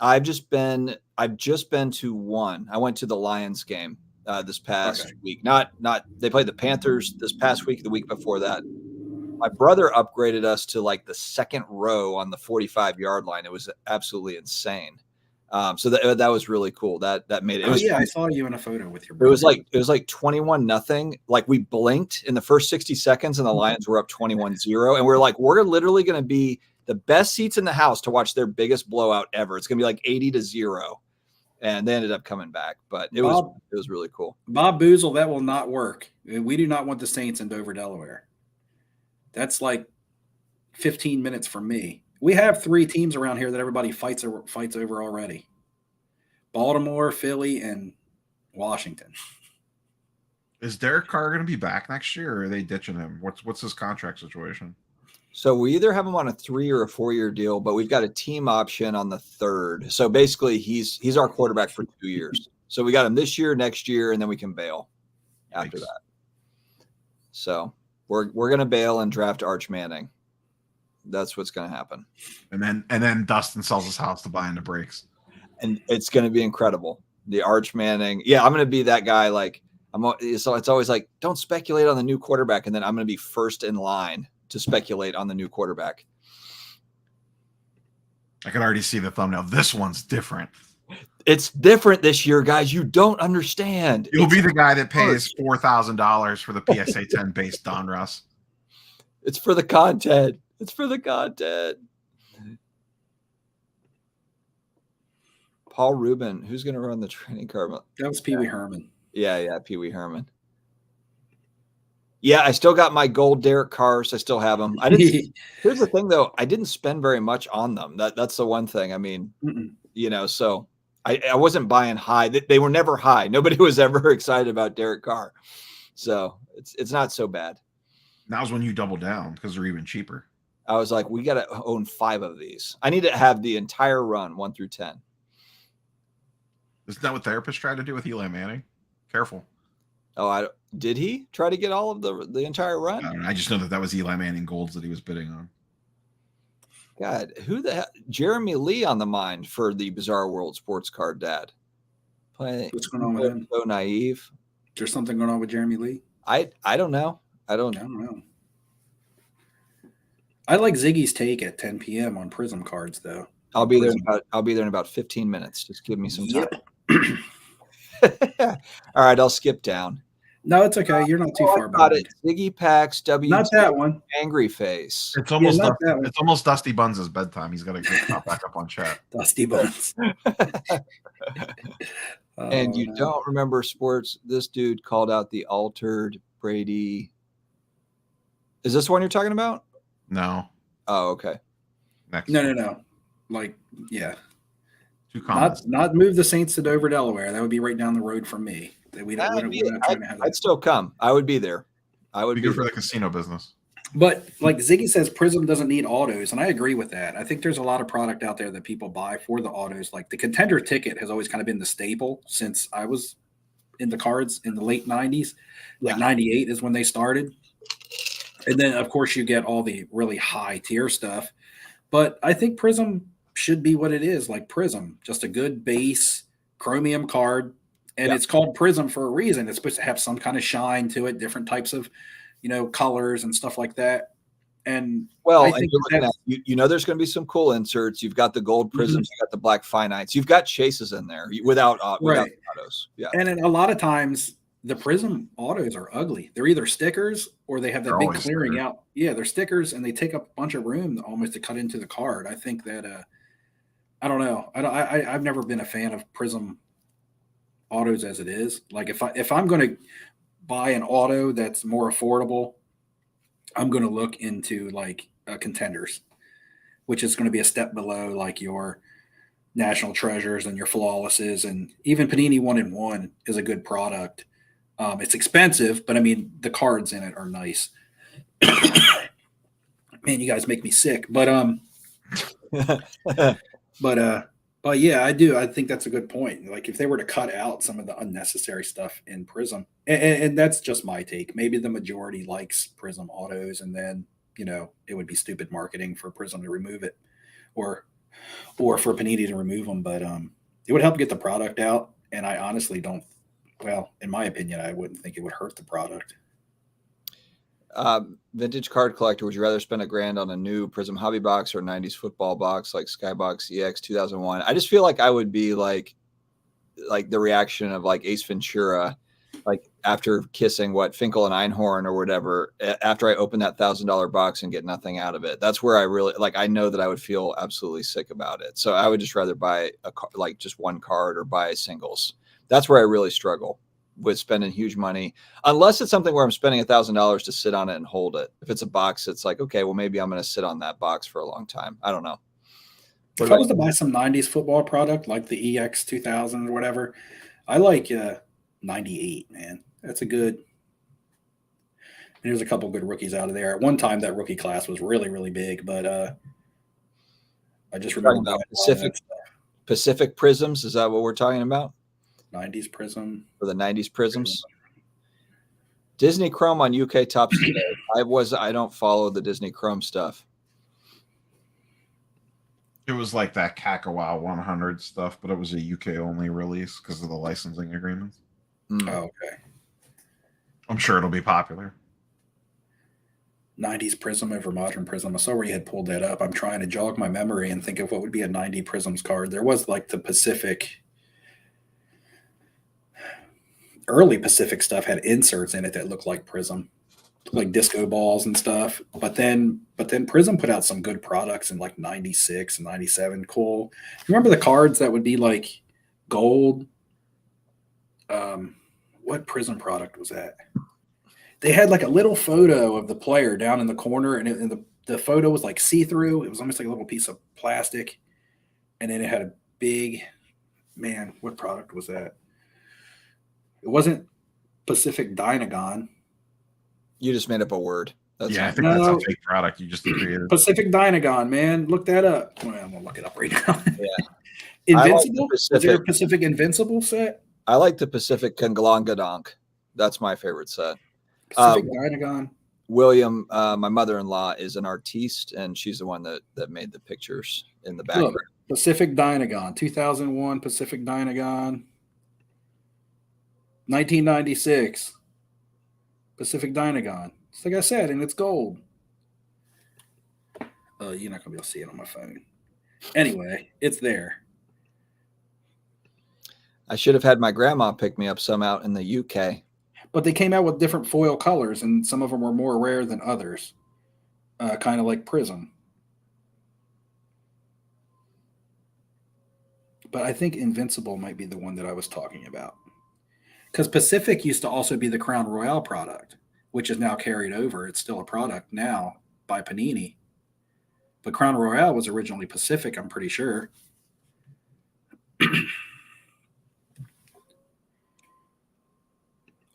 I've just been to one. I went to the Lions game this past week. Not they played the Panthers this past week, the week before that. My brother upgraded us to like the second row on the 45-yard line. It was absolutely insane. So that was really cool. That made it. I saw you in a photo with your brother. It was like 21-0. Like we blinked in the first 60 seconds and the Lions were up 21-0. And we're like, we're literally going to be the best seats in the house to watch their biggest blowout ever. It's going to be like 80-0. And they ended up coming back, but it was really cool. Bob Boozle, that will not work. We do not want the Saints in Dover, Delaware. That's like 15 minutes from me. We have 3 teams around here that everybody fights over already: Baltimore, Philly, and Washington. Is Derek Carr going to be back next year, or are they ditching him? What's his contract situation? So we either have him on a 3 or a 4-year deal, but we've got a team option on the 3rd. So basically, he's our quarterback for 2 years. So we got him this year, next year, and then we can bail after that. So we're going to bail and draft Arch Manning. That's what's going to happen. And then Dustin sells his house to buy into breaks. And it's going to be incredible. The Arch Manning. Yeah, I'm going to be that guy. Like so it's always like, don't speculate on the new quarterback. And then I'm going to be first in line to speculate on the new quarterback. I can already see the thumbnail. This one's different. It's different this year, guys. You don't understand. You'll be the guy that pays $4,000 for the PSA 10 base Donruss. It's for the content. It's for the content. Paul Rubin, who's going to run the training card? That was Pee Wee Herman. Yeah, Pee Wee Herman. Yeah, I still got my gold Derek Carrs. I still have them. I didn't. Here's the thing, though. I didn't spend very much on them. That's the one thing. I mean, so I wasn't buying high. They were never high. Nobody was ever excited about Derek Carr. So it's not so bad. Now's when you double down because they're even cheaper. I was like, we got to own 5 of these. I need to have the entire run 1 through 10. Isn't that what therapists tried to do with Eli Manning? Careful. Oh, did he try to get all of the entire run? I just know that was Eli Manning golds that he was bidding on. God, who the hell? Jeremy Lee on the mind for the Bizarre World Sports Card Dad. What's going on with him? So naive. Is there something going on with Jeremy Lee? I don't know. I don't know. I like Ziggy's take at 10 p.m. on Prism cards, though. I'll be there in about 15 minutes. Just give me some time. All right, I'll skip down. No, it's okay. You're not too far behind. Ziggy Packs, Not that one. Angry Face. It's almost Dusty Buns' bedtime. He's got to get back up on chat. Dusty Buns. And you don't remember sports. This dude called out the altered Brady. Is this one you're talking about? No. Oh, okay. Next. No. Like, yeah. 2 comments. Not move the Saints to Dover, Delaware. That would be right down the road from me. I'd still come. I would be there. I would be good for the casino business. But like Ziggy says, Prism doesn't need autos, and I agree with that. I think there's a lot of product out there that people buy for the autos. Like the contender ticket has always kind of been the staple since I was in the cards in the late 90s. Like 98 is when they started. And then, of course, you get all the really high tier stuff. But I think Prism should be what it is, like Prism, just a good base chromium card. And it's called Prism for a reason. It's supposed to have some kind of shine to it, different types of, colors and stuff like that. And well, and there's going to be some cool inserts. You've got the gold prisms, you got the black finites, you've got chases in there without autos. Yeah. And a lot of times the Prism autos are ugly. They're either stickers or they have that big clearing out. Yeah, they're stickers and they take up a bunch of room almost to cut into the card. I think that I don't know. I've never been a fan of Prism autos as it is. Like if I'm going to buy an auto that's more affordable, I'm going to look into like contenders, which is going to be a step below like your National Treasures and your Flawlesses, and even Panini 1-in-1 is a good product. It's expensive, but I mean the cards in it are nice. Man, you guys make me sick. But yeah, I do. I think that's a good point. Like if they were to cut out some of the unnecessary stuff in Prism, and that's just my take. Maybe the majority likes Prism autos, and then it would be stupid marketing for Prism to remove it, or for Panini to remove them. But it would help get the product out. And I honestly don't. Well, in my opinion, I wouldn't think it would hurt the product. Vintage card collector, would you rather spend $1,000 on a new Prism hobby box or a 90s football box like Skybox EX 2001? I just feel like I would be like the reaction of like Ace Ventura, like after kissing Finkel and Einhorn or whatever, after I open that $1,000 box and get nothing out of it. That's where I really I know that I would feel absolutely sick about it. So I would just rather buy just one card or buy singles. That's where I really struggle. with spending huge money, unless it's something where I'm spending $1,000 to sit on it and hold it. If it's a box, it's like, okay, well, maybe I'm going to sit on that box for a long time. I don't know. If I was to buy some 90s football product like the EX 2000 or whatever, I like 98, man. That's a good. There's a couple good rookies out of there. At one time, that rookie class was really, really big, but I just remember about Pacific Prisms. Is that what we're talking about? 90s Prism. For the 90s Prisms. Disney Chrome on UK Topps today. I don't follow the Disney Chrome stuff. It was like that Kakawa 100 stuff, but it was a UK only release because of the licensing agreements. Oh, okay. I'm sure it'll be popular. 90s Prism over Modern Prism. I saw where you had pulled that up. I'm trying to jog my memory and think of what would be a 90 Prisms card. There was like the Pacific, early Pacific stuff had inserts in it that looked like Prism, like disco balls and stuff. But then Prism put out some good products in like 96 and 97. Cool. Remember the cards that would be like gold? What Prism product was that? They had like a little photo of the player down in the corner, and the photo was like see-through. It was almost like a little piece of plastic. And then it had a big, man, what product was that? It wasn't Pacific Dynagon. You just made up a word. I think that's a fake product you just created. Pacific Dynagon, man. Look that up. Well, I'm going to look it up right now. Yeah. Invincible? Is there a Pacific Invincible set? I like the Pacific Konglongadonk. That's my favorite set. Pacific Dynagon. William, my mother-in-law, is an artiste, and she's the one that made the pictures in the background. Look, Pacific Dynagon, 2001 Pacific Dynagon, 1996 Pacific Dynagon. It's like I said, and it's gold. You're not going to be able to see it on my phone. Anyway, it's there. I should have had my grandma pick me up some out in the UK. But they came out with different foil colors, and some of them were more rare than others, kind of like Prism. But I think Invincible might be the one that I was talking about. Because Pacific used to also be the Crown Royale product, which is now carried over. It's still a product now by Panini. But Crown Royale was originally Pacific, I'm pretty sure.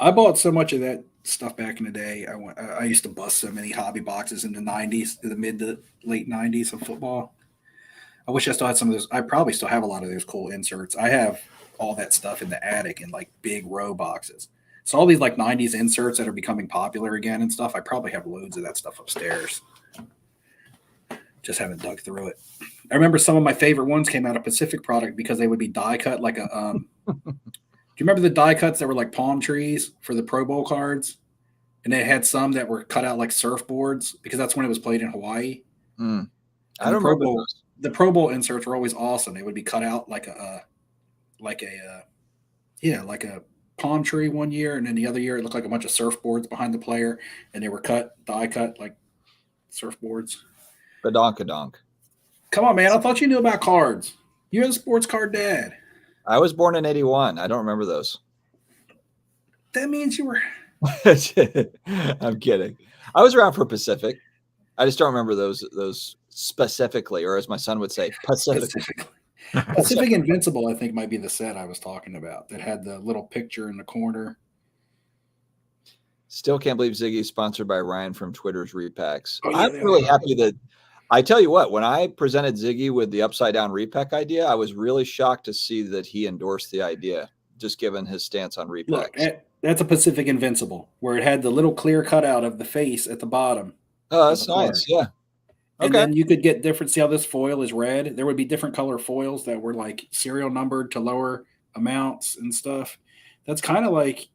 I bought so much of that stuff back in the day. I used to bust so many hobby boxes in the 90s, the mid to late 90s of football. I wish I still had some of those. I probably still have a lot of those cool inserts. I have all that stuff in the attic in like big row boxes. So all these like 90s inserts that are becoming popular again and stuff, I probably have loads of that stuff upstairs. Just haven't dug through it. I remember some of my favorite ones came out of Pacific product because they would be die cut like a do you remember the die cuts that were like palm trees for the Pro Bowl cards? And they had some that were cut out like surfboards because that's when it was played in Hawaii. I don't remember those. The Pro Bowl inserts were always awesome. They would be cut out like a palm tree one year, and then the other year it looked like a bunch of surfboards behind the player, and they were die cut like surfboards. Badonkadonk. Come on, man! I thought you knew about cards. You're the sports card dad. I was born in 81. I don't remember those. That means you were. I'm kidding. I was around for Pacific. I just don't remember those specifically, or as my son would say, Pacific. Pacific Invincible, I think, might be the set I was talking about that had the little picture in the corner. Still can't believe Ziggy's sponsored by Ryan from Twitter's Repacks. Oh, yeah, I'm really happy that I tell you what, when I presented Ziggy with the upside down repack idea, I was really shocked to see that he endorsed the idea, just given his stance on repacks. Look, that's a Pacific Invincible where it had the little clear cutout of the face at the bottom. Oh, that's nice. Yeah. And then you could get different. See how this foil is red? There would be different color foils that were like serial numbered to lower amounts and stuff. That's kind of like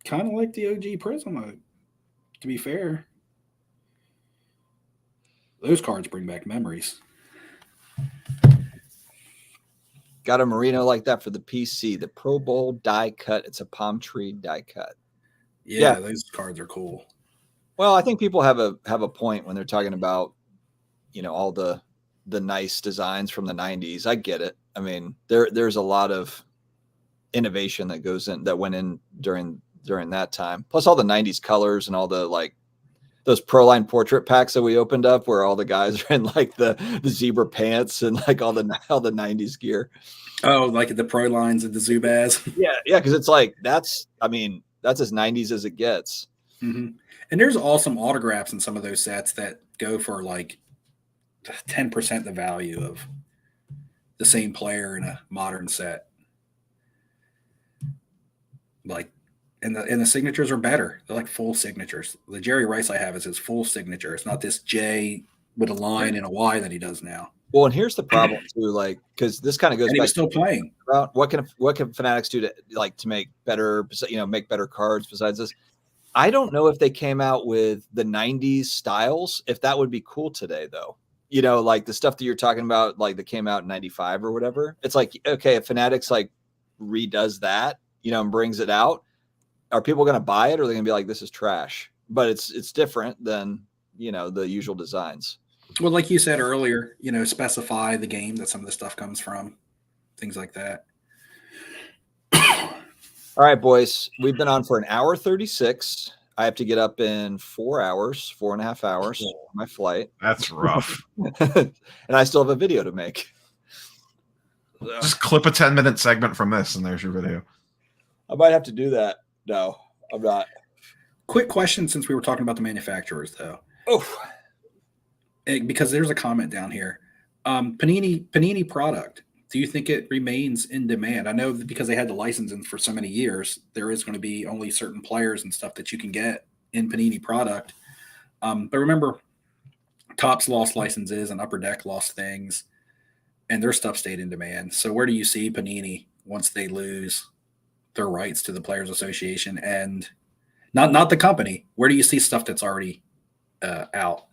the OG Prism, to be fair. Those cards bring back memories. Got a merino like that for the PC. The Pro Bowl die cut. It's a palm tree die cut. Yeah, those cards are cool. Well, I think people have a point when they're talking about, all the nice designs from the 90s. I get it. I mean, there's a lot of innovation that went in during that time. Plus all the 90s colors and all the like those Proline portrait packs that we opened up where all the guys are in like the zebra pants and like all the 90s gear. Oh, like the Pro lines and the Zubaz. Yeah, because it's like that's as 90s as it gets. Mm-hmm. And there's awesome autographs in some of those sets that go for like 10% the value of the same player in a modern set. Like, and the signatures are better. They're like full signatures. The Jerry Rice I have is his full signature. It's not this J with a line and a Y that he does now. Well, and here's the problem too, like, because this kind of goes and he back was still playing. About what can Fanatics do to make better, make better cards besides this? I don't know if they came out with the 90s styles, if that would be cool today though. Like the stuff that you're talking about, like that came out in 95 or whatever. It's like, okay, if Fanatics like redoes that, and brings it out, are people going to buy it or are they going to be like, this is trash? But it's different than, the usual designs. Well, like you said earlier, specify the game that some of the stuff comes from, things like that. All right, boys, we've been on for an hour 36. I have to get up in 4.5 hours for my flight. That's rough. And I still have a video to make. Just clip a 10-minute segment from this and there's your video. I might have to do that. No, I'm not. Quick question, since we were talking about the manufacturers, though. Oh, because there's a comment down here. Panini product. Do you think it remains in demand? I know that because they had the licensing for so many years, there is going to be only certain players and stuff that you can get in Panini product. But remember, Topps lost licenses and Upper Deck lost things, and their stuff stayed in demand. So where do you see Panini once they lose their rights to the Players Association and not the company? Where do you see stuff that's already out?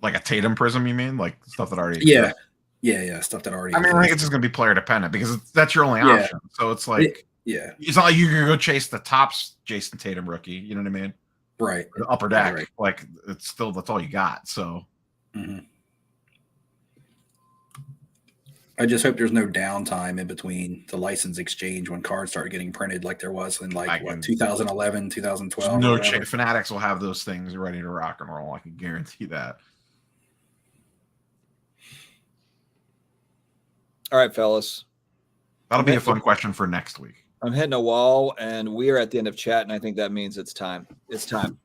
Like a Tatum Prism, you mean? Like stuff that already exists? Yeah, stuff that already I think it's just going to be player dependent because that's your only option. So it's like, it's not like you can go chase the Topps Jason Tatum rookie. You know what I mean? Right. Or the Upper Deck. Right. Like that's all you got. So I just hope there's no downtime in between the license exchange when cards start getting printed like there was in 2011, 2012. No, Fanatics will have those things ready to rock and roll. I can guarantee that. All right, fellas. That'll be a fun question for next week. I'm hitting a wall, and we are at the end of chat, and I think that means it's time. It's time.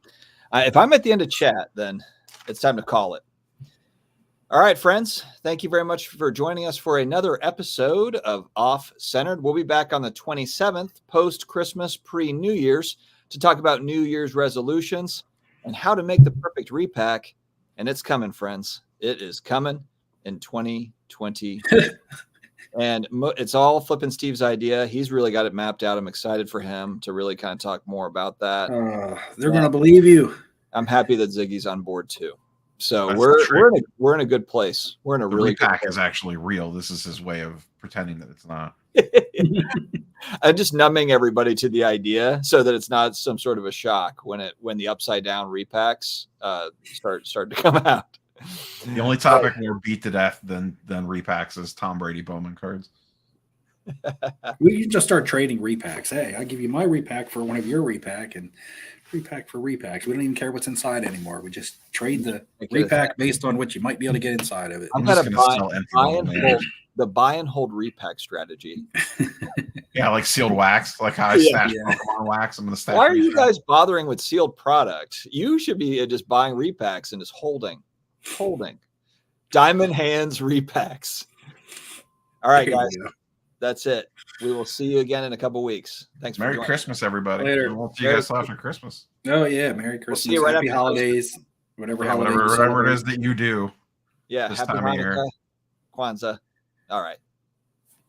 If I'm at the end of chat, then it's time to call it. All right, friends. Thank you very much for joining us for another episode of Off Centered. We'll be back on the 27th, post-Christmas, pre-New Year's, to talk about New Year's resolutions and how to make the perfect repack. And it's coming, friends. It is coming in 2020. And it's all Flippin' Steve's idea. He's really got it mapped out. I'm excited for him to really kind of talk more about that. They're going to believe you. I'm happy that Ziggy's on board too. So we're in a good place. We're in a really good place. Repack is actually real. This is his way of pretending that it's not. I'm just numbing everybody to the idea so that it's not some sort of a shock when the upside down repacks start to come out. The only topic more beat to death than repacks is Tom Brady Bowman cards. We can just start trading repacks. Hey, I give you my repack for one of your repack and repack for repacks. We don't even care what's inside anymore. We just trade the repack based on what you might be able to get inside of it. I'm going to buy and hold repack strategy. Yeah, like sealed wax, like how I stash Pokemon wax. I'm going to stash. Why are you guys bothering with sealed product? You should be just buying repacks and just holding. Diamond Hands repacks. All right, guys. That's it. We will see you again in a couple weeks. Thanks. Merry Christmas, everybody. Later. We'll see you guys after Christmas. Oh yeah, Merry Christmas. We'll see you Happy holidays. Whatever it is that you do. Yeah, happy Hanukkah, Kwanzaa. All right.